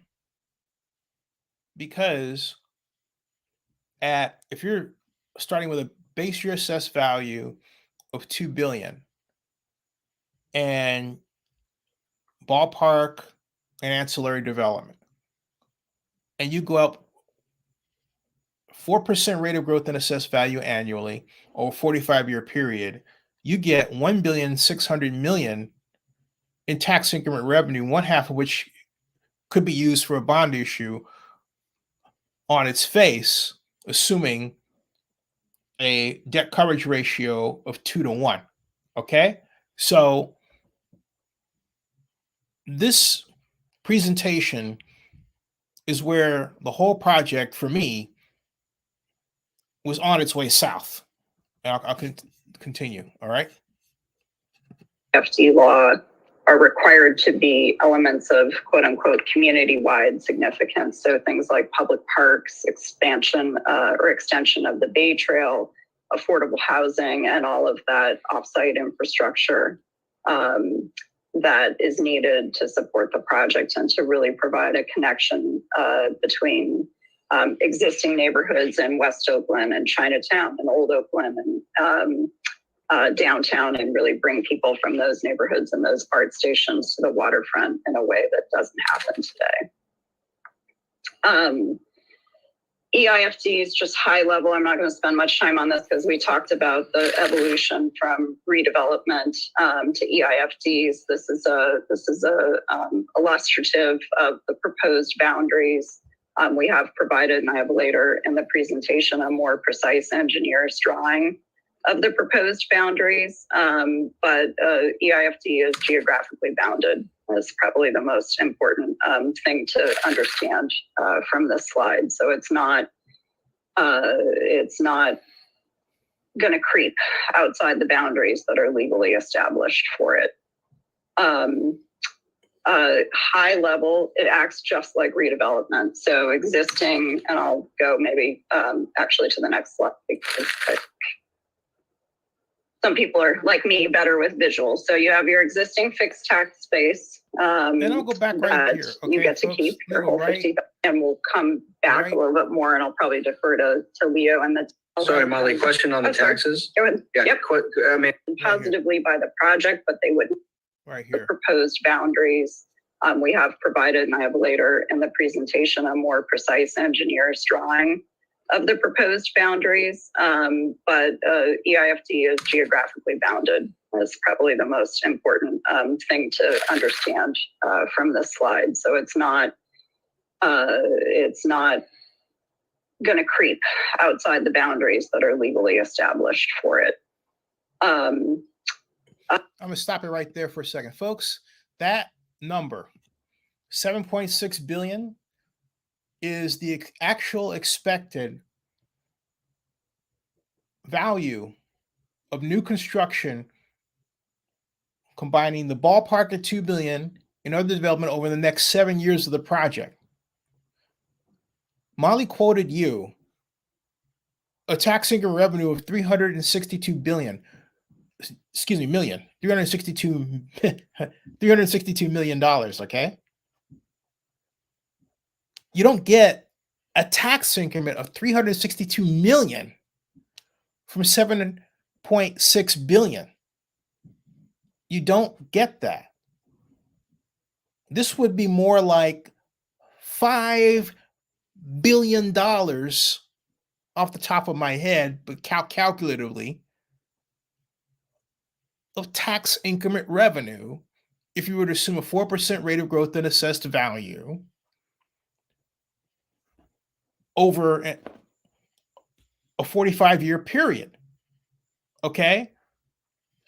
Because if you're starting with a base year assessed value of $2 billion and ballpark and ancillary development, and you go up 4% rate of growth in assessed value annually over a 45-year period, you get $1.6 billion in tax increment revenue, one half of which could be used for a bond issue on its face, assuming a debt coverage ratio of 2-to-1. Okay? So this presentation is where the whole project, for me, was on its way south. And I'll continue, all right?
FD law are required to be elements of quote unquote community-wide significance. So things like public parks, expansion or extension of the Bay Trail, affordable housing, and all of that offsite infrastructure that is needed to support the project and to really provide a connection between existing neighborhoods in West Oakland and Chinatown and Old Oakland and downtown, and really bring people from those neighborhoods and those BART stations to the waterfront in a way that doesn't happen today. EIFD is just high level. I'm not going to spend much time on this because we talked about the evolution from redevelopment to EIFDs. This is illustrative of the proposed boundaries. We have provided, and I have later in the presentation, a more precise engineer's drawing of the proposed boundaries, but EIFD is geographically bounded. That's probably the most important thing to understand from this slide. So it's not going to creep outside the boundaries that are legally established for it. High level, it acts just like redevelopment. So existing, and I'll go maybe actually to the next slide because some people are like me better with visuals. So you have your existing fixed tax space.
Then I'll go back right here. Okay,
you get to
folks,
keep your whole
right,
50, and we'll come back
right.
a little bit more, and I'll probably defer to Leo and the.
Sorry, Molly, question on the taxes?
Yep.
I mean,
Positively by the project, but they wouldn't.
Right
The
here.
proposed boundaries. We have provided, and I have later in the presentation, a more precise engineer's drawing of the proposed boundaries, but EIFD is geographically bounded. That's probably the most important thing to understand from this slide. So it's not going to creep outside the boundaries that are legally established for it.
I'm going to stop it right there for a second. Folks, that number, 7.6 billion, is the actual expected value of new construction, combining the ballpark at 2 billion and other development over the next 7 years of the project. Molly quoted you a tax income revenue of 362 billion. Excuse me, million. $362 million, okay? You don't get a tax increment of 362 million from 7.6 billion. You don't get that. This would be more like $5 billion off the top of my head, but calculatively, of tax increment revenue if you were to assume a 4% rate of growth in assessed value over a 45-year period. Okay?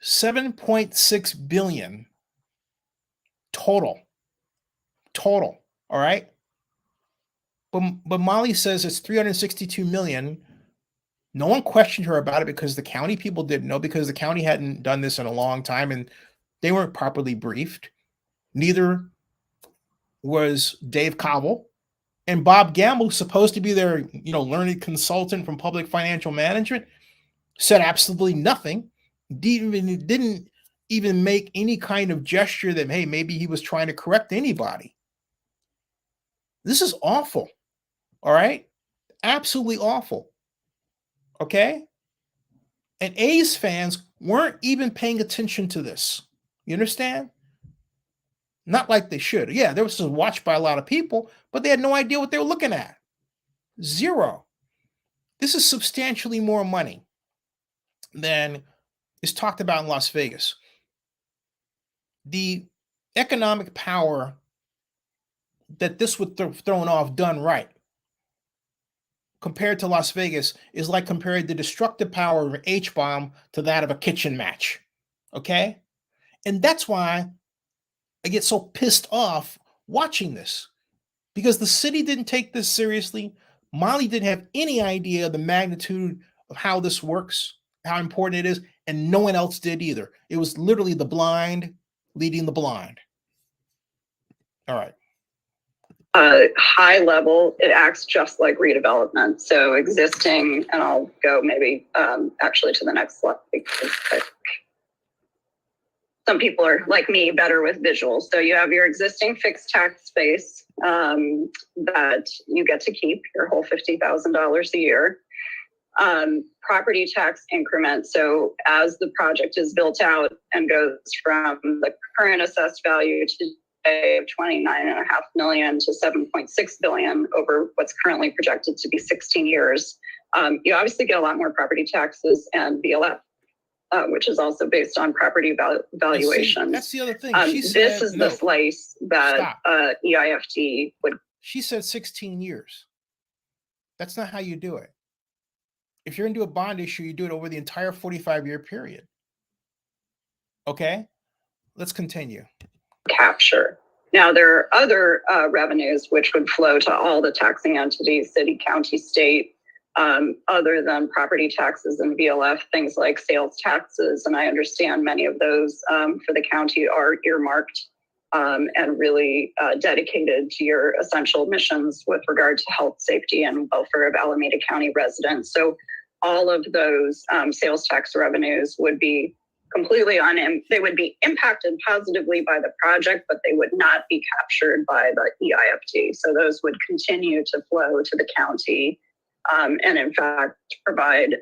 7.6 billion total. All right? But Molly says it's 362 million. No one questioned her about it because the county people didn't know, because the county hadn't done this in a long time and they weren't properly briefed. Neither was Dave Cobble. And Bob Gamble, supposed to be their, learned consultant from public financial management, said absolutely nothing. Didn't even make any kind of gesture that, hey, maybe he was trying to correct anybody. This is awful. All right? Absolutely awful. Okay? And A's fans weren't even paying attention to this. You understand? Not like they should. Yeah, there was this watched by a lot of people, but they had no idea what they were looking at. Zero. This is substantially more money than is talked about in Las Vegas. The economic power that this would thrown off done right compared to Las Vegas is like comparing the destructive power of an H-bomb to that of a kitchen match. Okay? And that's why I get so pissed off watching this, because the city didn't take this seriously. Molly didn't have any idea of the magnitude of how this works, how important it is, and no one else did either. It was literally the blind leading the blind. All right.
High level, it acts just like redevelopment. So existing, and I'll go maybe actually to the next slide, because some people are like me better with visuals. So you have your existing fixed tax space that you get to keep your whole $50,000 a year. Property tax increment. So as the project is built out and goes from the current assessed value to of 29.5 million to 7.6 billion over what's currently projected to be 16 years. You obviously get a lot more property taxes and BLF, which is also based on property valuation.
See, that's the other thing.
This is the slice that EIFT would.
She said 16 years. That's not how you do it. If you're going to do a bond issue, you do it over the entire 45-year period. Okay? Let's continue.
Capture. Now, there are other revenues which would flow to all the taxing entities, city, county, state, other than property taxes and VLF, things like sales taxes. And I understand many of those for the county are earmarked and really dedicated to your essential missions with regard to health, safety, and welfare of Alameda County residents. So all of those sales tax revenues would be completely they would be impacted positively by the project, but they would not be captured by the EIFT. So those would continue to flow to the county and in fact provide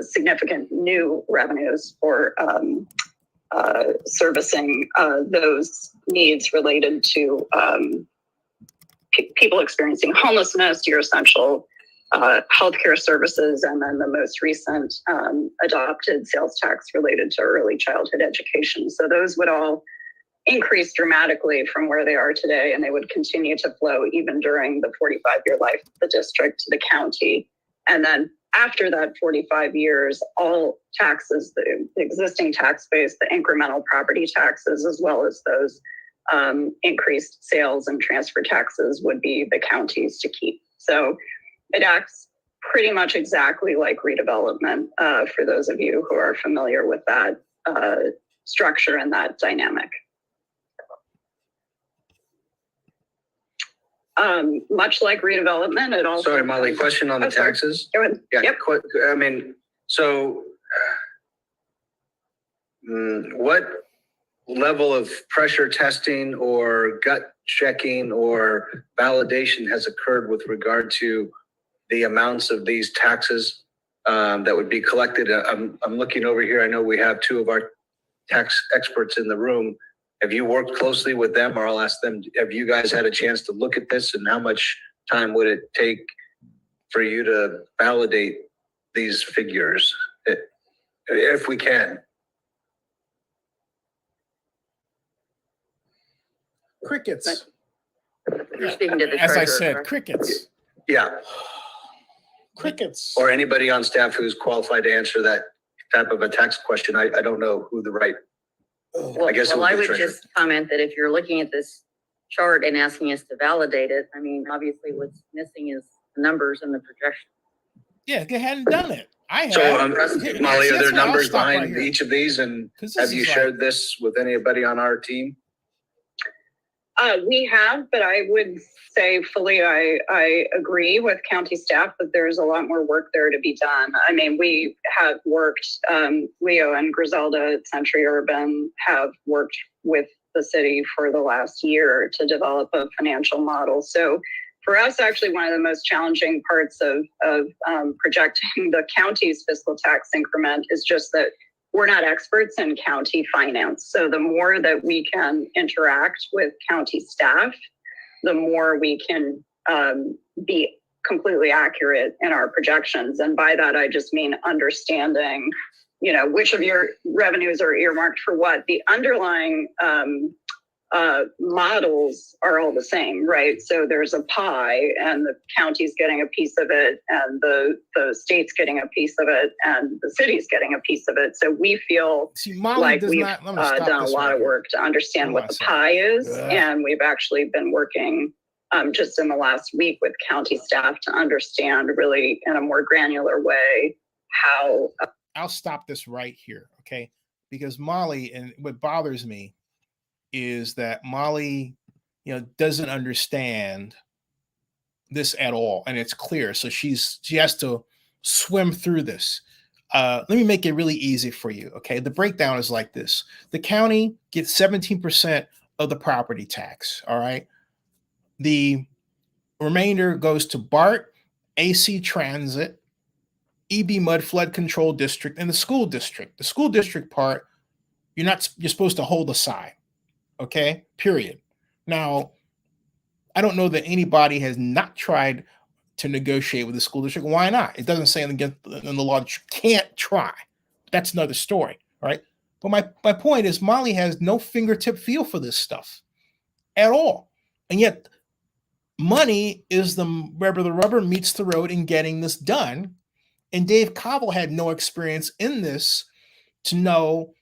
significant new revenues for servicing those needs related to people experiencing homelessness, your essential healthcare services, and then the most recent adopted sales tax related to early childhood education. So those would all increase dramatically from where they are today, and they would continue to flow even during the 45-year life of the district to the county. And then after that 45 years, all taxes, the existing tax base, the incremental property taxes, as well as those increased sales and transfer taxes would be the county's to keep. So it acts pretty much exactly like redevelopment for those of you who are familiar with that structure and that dynamic. Much like redevelopment, it also—
Sorry, Molly, question on the taxes.
Go ahead.
Yeah,
Yep.
I mean, so what level of pressure testing or gut checking or validation has occurred with regard to the amounts of these taxes that would be collected? I'm looking over here. I know we have two of our tax experts in the room. Have you worked closely with them, or I'll ask them, have you guys had a chance to look at this, and how much time would it take for you to validate these figures, if we can?
Crickets.
You're speaking to the
As I
treasurer,
said,
correct?
crickets.
Yeah,
Crickets.
or anybody on staff who's qualified to answer that type of a tax question. I don't know who the right, I guess it
Well, I
would be
would
treasurer.
just comment that if you're looking at this chart and asking us to validate it, I mean, obviously what's missing is the numbers and the projection.
Yeah, they hadn't done it. I have.
So,
Here,
Molly,
see,
are
that's
there
where I'll
numbers
stop right
behind
here.
each of these? And
'Cause this
have you
is
shared
like-
this with anybody on our team?
We have, but I would say fully, I agree with county staff that there's a lot more work there to be done. I mean, we have worked, Leo and Griselda at Century Urban have worked with the city for the last year to develop a financial model. So for us, actually, one of the most challenging parts of projecting the county's fiscal tax increment is just that we're not experts in county finance. So the more that we can interact with county staff, the more we can be completely accurate in our projections. And by that, I just mean understanding, you know, which of your revenues are earmarked for what. The underlying models are all the same, right? So there's a pie, and the county's getting a piece of it, and the state's getting a piece of it, and the city's getting a piece of it. So we feel
Molly
like
does
we've
not. I'm gonna stop
done a
this
lot
right
of
here.
work to understand
Hold
what
on
the
a second.
pie is,
Ugh.
and we've actually been working just in the last week with county staff to understand really in a more granular way how.
I'll stop this right here, okay? Because Molly, and what bothers me is that Molly, you know, doesn't understand this at all, and it's clear. So she has to swim through this. Let me make it really easy for you, okay? The breakdown is like this: the county gets 17% of the property tax. All right, the remainder goes to BART, AC Transit, EB Mud Flood Control District, and the school district. The school district part, you're supposed to hold aside. Okay, period. Now, I don't know that anybody has not tried to negotiate with the school district. Why not? It doesn't say in the law that you can't try. That's another story, right? But my point is, Molly has no fingertip feel for this stuff at all, and yet money is where the rubber meets the road in getting this done. And Dave Cobble had no experience in this to know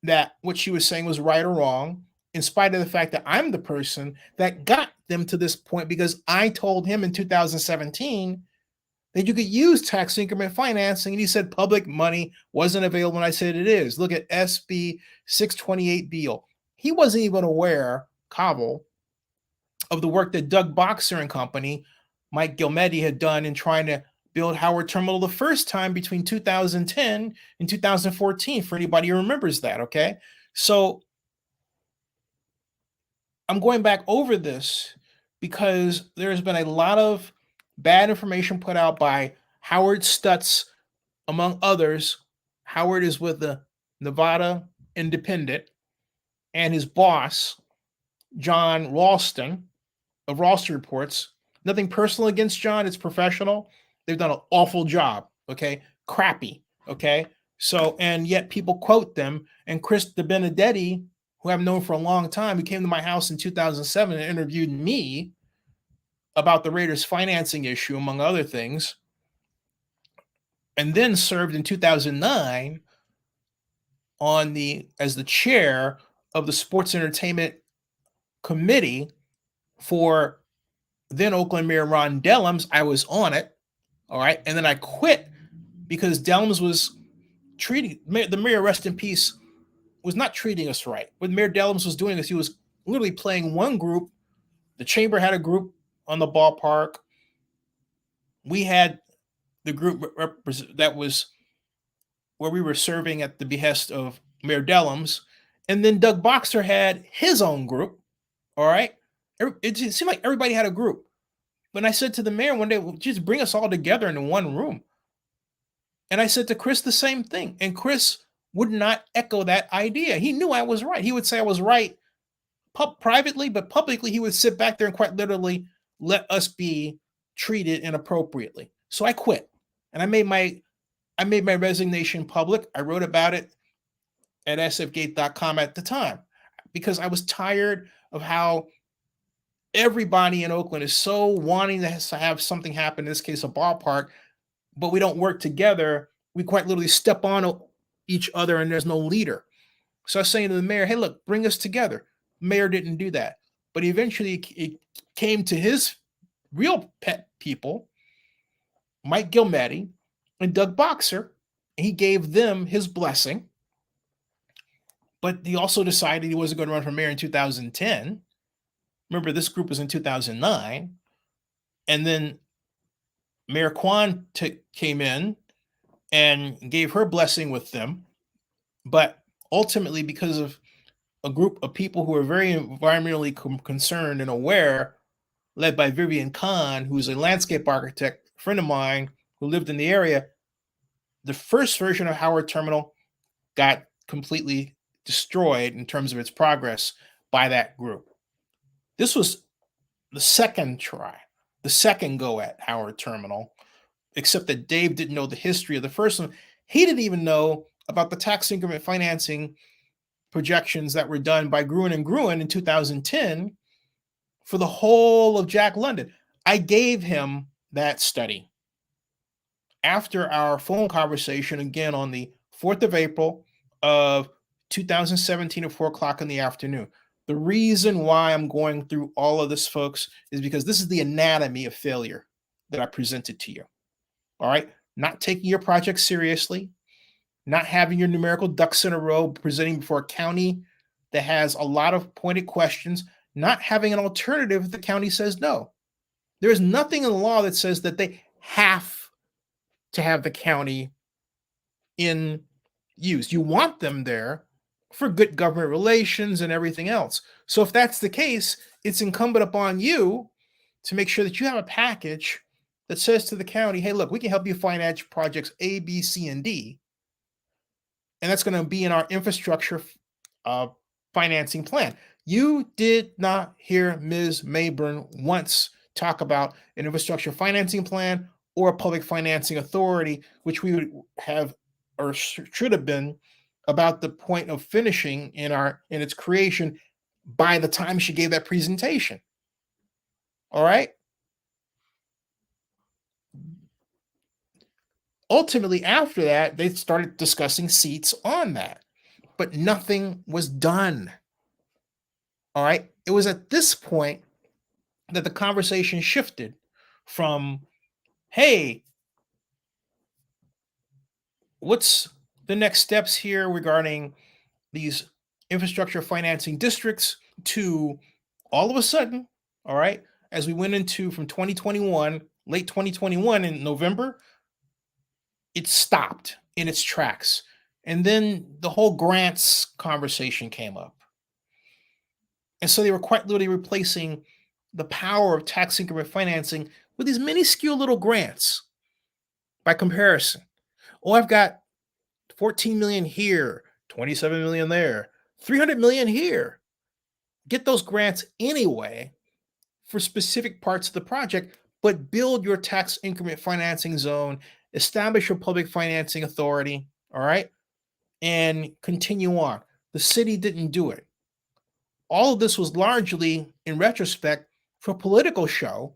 that what she was saying was right or wrong, in spite of the fact that I'm the person that got them to this point, because I told him in 2017 that you could use tax increment financing, and he said public money wasn't available, and I said it is. Look at SB 628 Beal. He wasn't even aware, Cobble, of the work that Doug Boxer and company, Mike Gilmetti, had done in trying to build Howard Terminal the first time between 2010 and 2014, for anybody who remembers that, okay? So I'm going back over this because there's been a lot of bad information put out by Howard Stutz, among others. Howard is with the Nevada Independent, and his boss, John Ralston, of Ralston Reports. Nothing personal against John, it's professional. They've done an awful job, okay? Crappy, okay? So, and yet people quote them. And Chris DeBenedetti, who I've known for a long time, who came to my house in 2007 and interviewed me about the Raiders financing issue, among other things, and then served in 2009 as the chair of the Sports Entertainment Committee for then Oakland Mayor Ron Dellums. I was on it, all right, and then I quit because Dellums was treating the mayor, rest in peace, was not treating us right. What Mayor Dellums was doing is he was literally playing one group. The chamber had a group on the ballpark. We had the group that was where we were serving at the behest of Mayor Dellums, And then Doug Boxer had his own group. All right. It seemed like everybody had a group. But I said to the mayor one day, well, just bring us all together in one room. And I said to Chris the same thing. And Chris would not echo that idea. He knew I was right. He would say I was right privately, but publicly, he would sit back there and quite literally let us be treated inappropriately. So I quit. And I made my resignation public. I wrote about it at sfgate.com at the time because I was tired of how everybody in Oakland is so wanting to have something happen, in this case, a ballpark, but we don't work together. We quite literally step on each other and there's no leader. So I was saying to the mayor, hey, look, bring us together. Mayor didn't do that. But eventually it came to his real pet people, Mike Gilmetti and Doug Boxer. He gave them his blessing. But he also decided he wasn't going to run for mayor in 2010. Remember, this group was in 2009. And then Mayor Kwan came in and gave her blessing with them. But ultimately, because of a group of people who are very environmentally concerned and aware, led by Vivian Kahn, who's a landscape architect, a friend of mine who lived in the area, the first version of Howard Terminal got completely destroyed in terms of its progress by that group. This was the second try, the second go at Howard Terminal, except that Dave didn't know the history of the first one. He didn't even know about the tax increment financing projections that were done by Gruen and Gruen in 2010 for the whole of Jack London. I gave him that study after our phone conversation again on the 4th of April of 2017 at 4 o'clock in the afternoon. The reason why I'm going through all of this, folks, is because this is the anatomy of failure that I presented to you. All right. Not taking your project seriously, not having your numerical ducks in a row, presenting before a county that has a lot of pointed questions, not having an alternative if the county says no. There is nothing in the law that says that they have to have the county in use. You want them there for good government relations and everything else. So if that's the case, it's incumbent upon you to make sure that you have a package that says to the county, hey, look, we can help you finance projects A, B, C, and D. And that's going to be in our infrastructure financing plan. You did not hear Ms. Maybrun once talk about an infrastructure financing plan or a public financing authority, which we would have or should have been about the point of finishing in its creation by the time she gave that presentation. All right. Ultimately, after that, they started discussing seats on that, but nothing was done. All right. It was at this point that the conversation shifted from, hey, what's the next steps here regarding these infrastructure financing districts, to all of a sudden, all right, as we went into from 2021, late 2021 in November, it stopped in its tracks. And then the whole grants conversation came up. And so they were quite literally replacing the power of tax increment financing with these minuscule little grants by comparison. Oh, I've got 14 million here, 27 million there, 300 million here. Get those grants anyway for specific parts of the project, but build your tax increment financing zone, establish your public financing authority, all right, and continue on. The city didn't do it. All of this was largely, in retrospect, for a political show,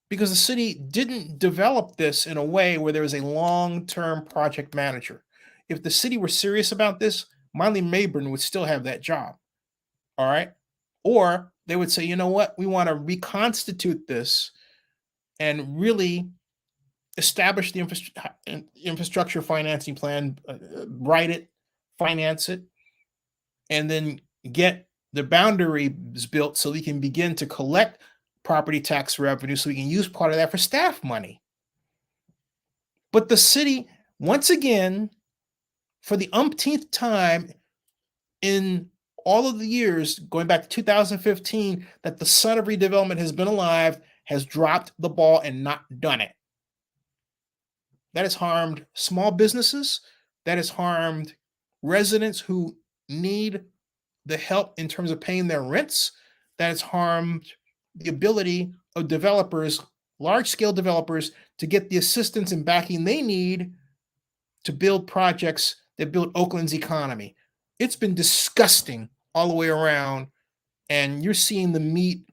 because the city didn't develop this in a way where there was a long-term project manager. If the city were serious about this, Miley Maybrun would still have that job. All right. Or they would say, you know what, we want to reconstitute this and really establish the infrastructure financing plan, write it, finance it, and then get the boundaries built so we can begin to collect property tax revenue so we can use part of that for staff money. But the city, once again, for the umpteenth time, in all of the years going back to 2015 that the son of redevelopment has been alive has dropped the ball and not done it. That has harmed small businesses. That has harmed residents who need the help in terms of paying their rents. That has harmed the ability of developers, large-scale developers, to get the assistance and backing they need to build projects that build Oakland's economy. It's been disgusting all the way around, and you're seeing the meat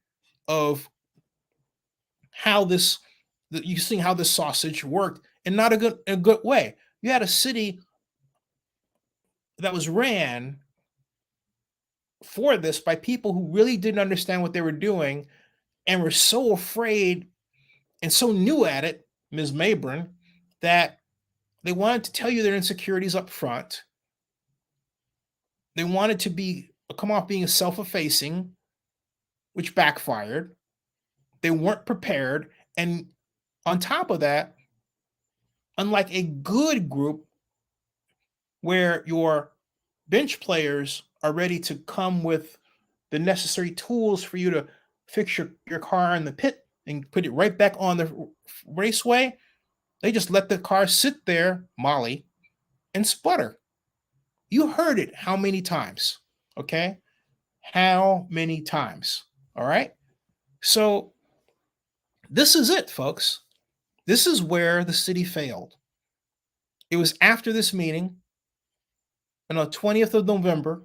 of how this, you're seeing how this sausage worked, and not a good way. You had a city that was ran for this by people who really didn't understand what they were doing and were so afraid and so new at it, Ms. Maybrun, that they wanted to tell you their insecurities up front. They wanted to come off being self-effacing, which backfired. They weren't prepared. And on top of that, unlike a good group where your bench players are ready to come with the necessary tools for you to fix your car in the pit and put it right back on the raceway, they just let the car sit there, Molly, and sputter. You heard it how many times, okay? How many times, all right? So this is it, folks. This is where the city failed. It was after this meeting, on the 20th of November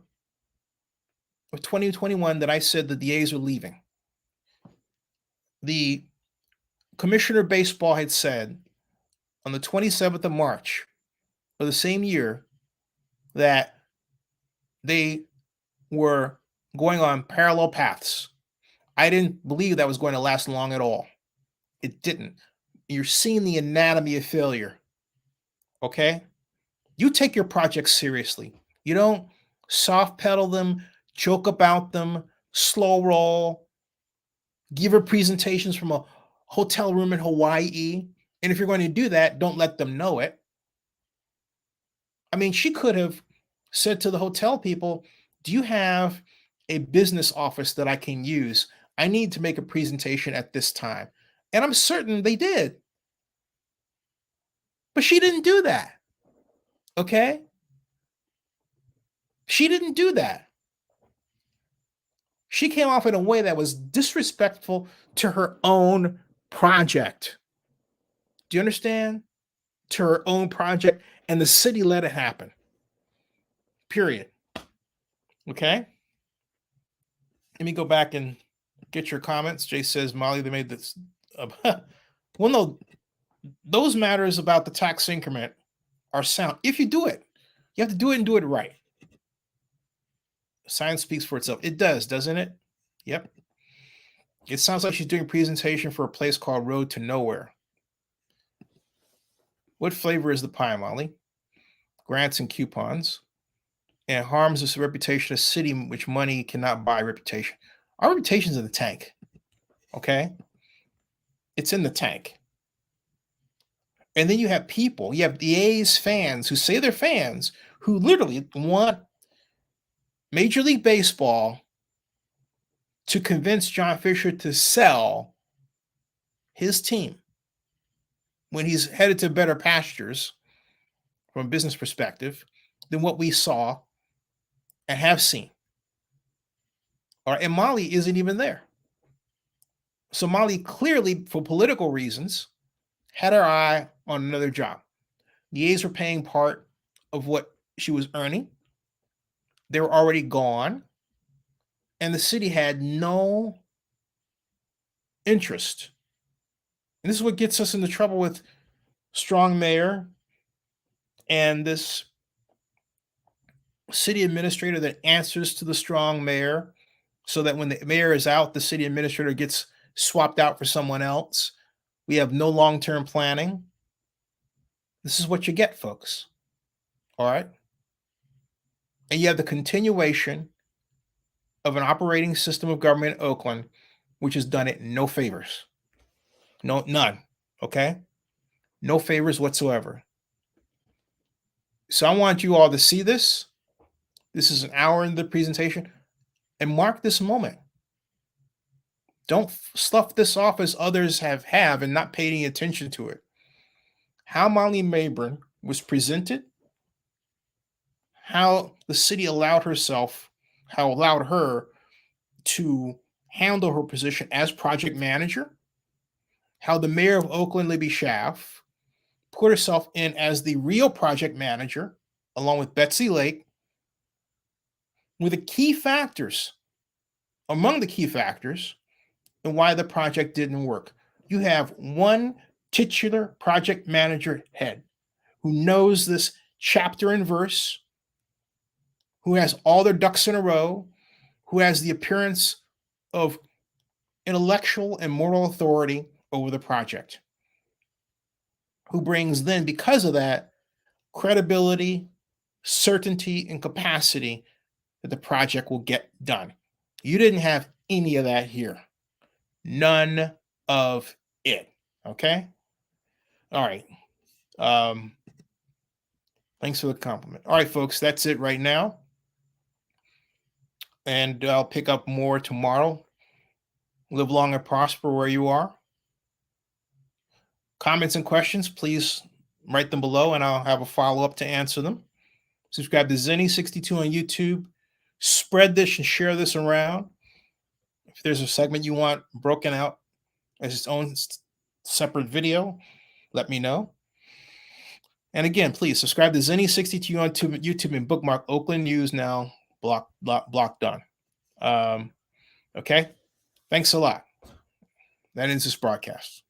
of 2021, that I said that the A's were leaving. The commissioner of baseball had said on the 27th of March of the same year that they were going on parallel paths. I didn't believe that was going to last long at all. It didn't. You're seeing the anatomy of failure. Okay? You take your projects seriously. You don't soft pedal them, joke about them, slow roll, give her presentations from a hotel room in Hawaii. And if you're going to do that, don't let them know it. I mean, she could have said to the hotel people, do you have a business office that I can use? I need to make a presentation at this time. And I'm certain they did. But she didn't do that. Okay? She didn't do that. She came off in a way that was disrespectful to her own project. Do you understand? To her own project, and the city let it happen. Period. Okay? Let me go back and get your comments. Jay says, Molly, they made this. Well, no, those matters about the tax increment are sound. If you do it, you have to do it and do it right. Science speaks for itself. It does, doesn't it? Yep. It sounds like she's doing a presentation for a place called Road to Nowhere. What flavor is the pie, Molly? Grants and coupons. And harms the reputation of city in which money cannot buy reputation. Our reputation's in the tank. Okay? It's in the tank. And then you have people, you have the A's fans who say they're fans, who literally want Major League Baseball to convince John Fisher to sell his team when he's headed to better pastures from a business perspective than what we saw and have seen. All right, and Molly isn't even there. So Molly clearly, for political reasons, had her eye on another job. The A's were paying part of what she was earning. They were already gone. And the city had no interest. And this is what gets us into trouble with strong mayor and this city administrator that answers to the strong mayor, so that when the mayor is out, the city administrator gets swapped out for someone else. We have no long-term planning. This is what you get, folks. All right? And you have the continuation of an operating system of government in Oakland, which has done it no favors. No, none. Okay? No favors whatsoever. So I want you all to see this. This is an hour in the presentation, and mark this moment. Don't slough this off as others have and not pay any attention to it. How Molly Maybrun was presented, how the city allowed her to handle her position as project manager, how the mayor of Oakland, Libby Schaaf, put herself in as the real project manager, along with Betsy Lake, were the key factors, among the key factors, in why the project didn't work. You have one titular project manager head who knows this chapter and verse, who has all their ducks in a row, who has the appearance of intellectual and moral authority over the project, who brings then, because of that, credibility, certainty, and capacity that the project will get done. You didn't have any of that here. None of it. Okay? All right. Thanks for the compliment. All right, folks, that's it right now. And I'll pick up more tomorrow. Live long and prosper where you are. Comments and questions, please write them below and I'll have a follow-up to answer them. Subscribe to Zenny62 on YouTube. Spread this and share this around. If there's a segment you want broken out as its own separate video, let me know. And again, please subscribe to Zenny62 on YouTube and bookmark Oakland News Now block done. Okay. Thanks a lot. That ends this broadcast.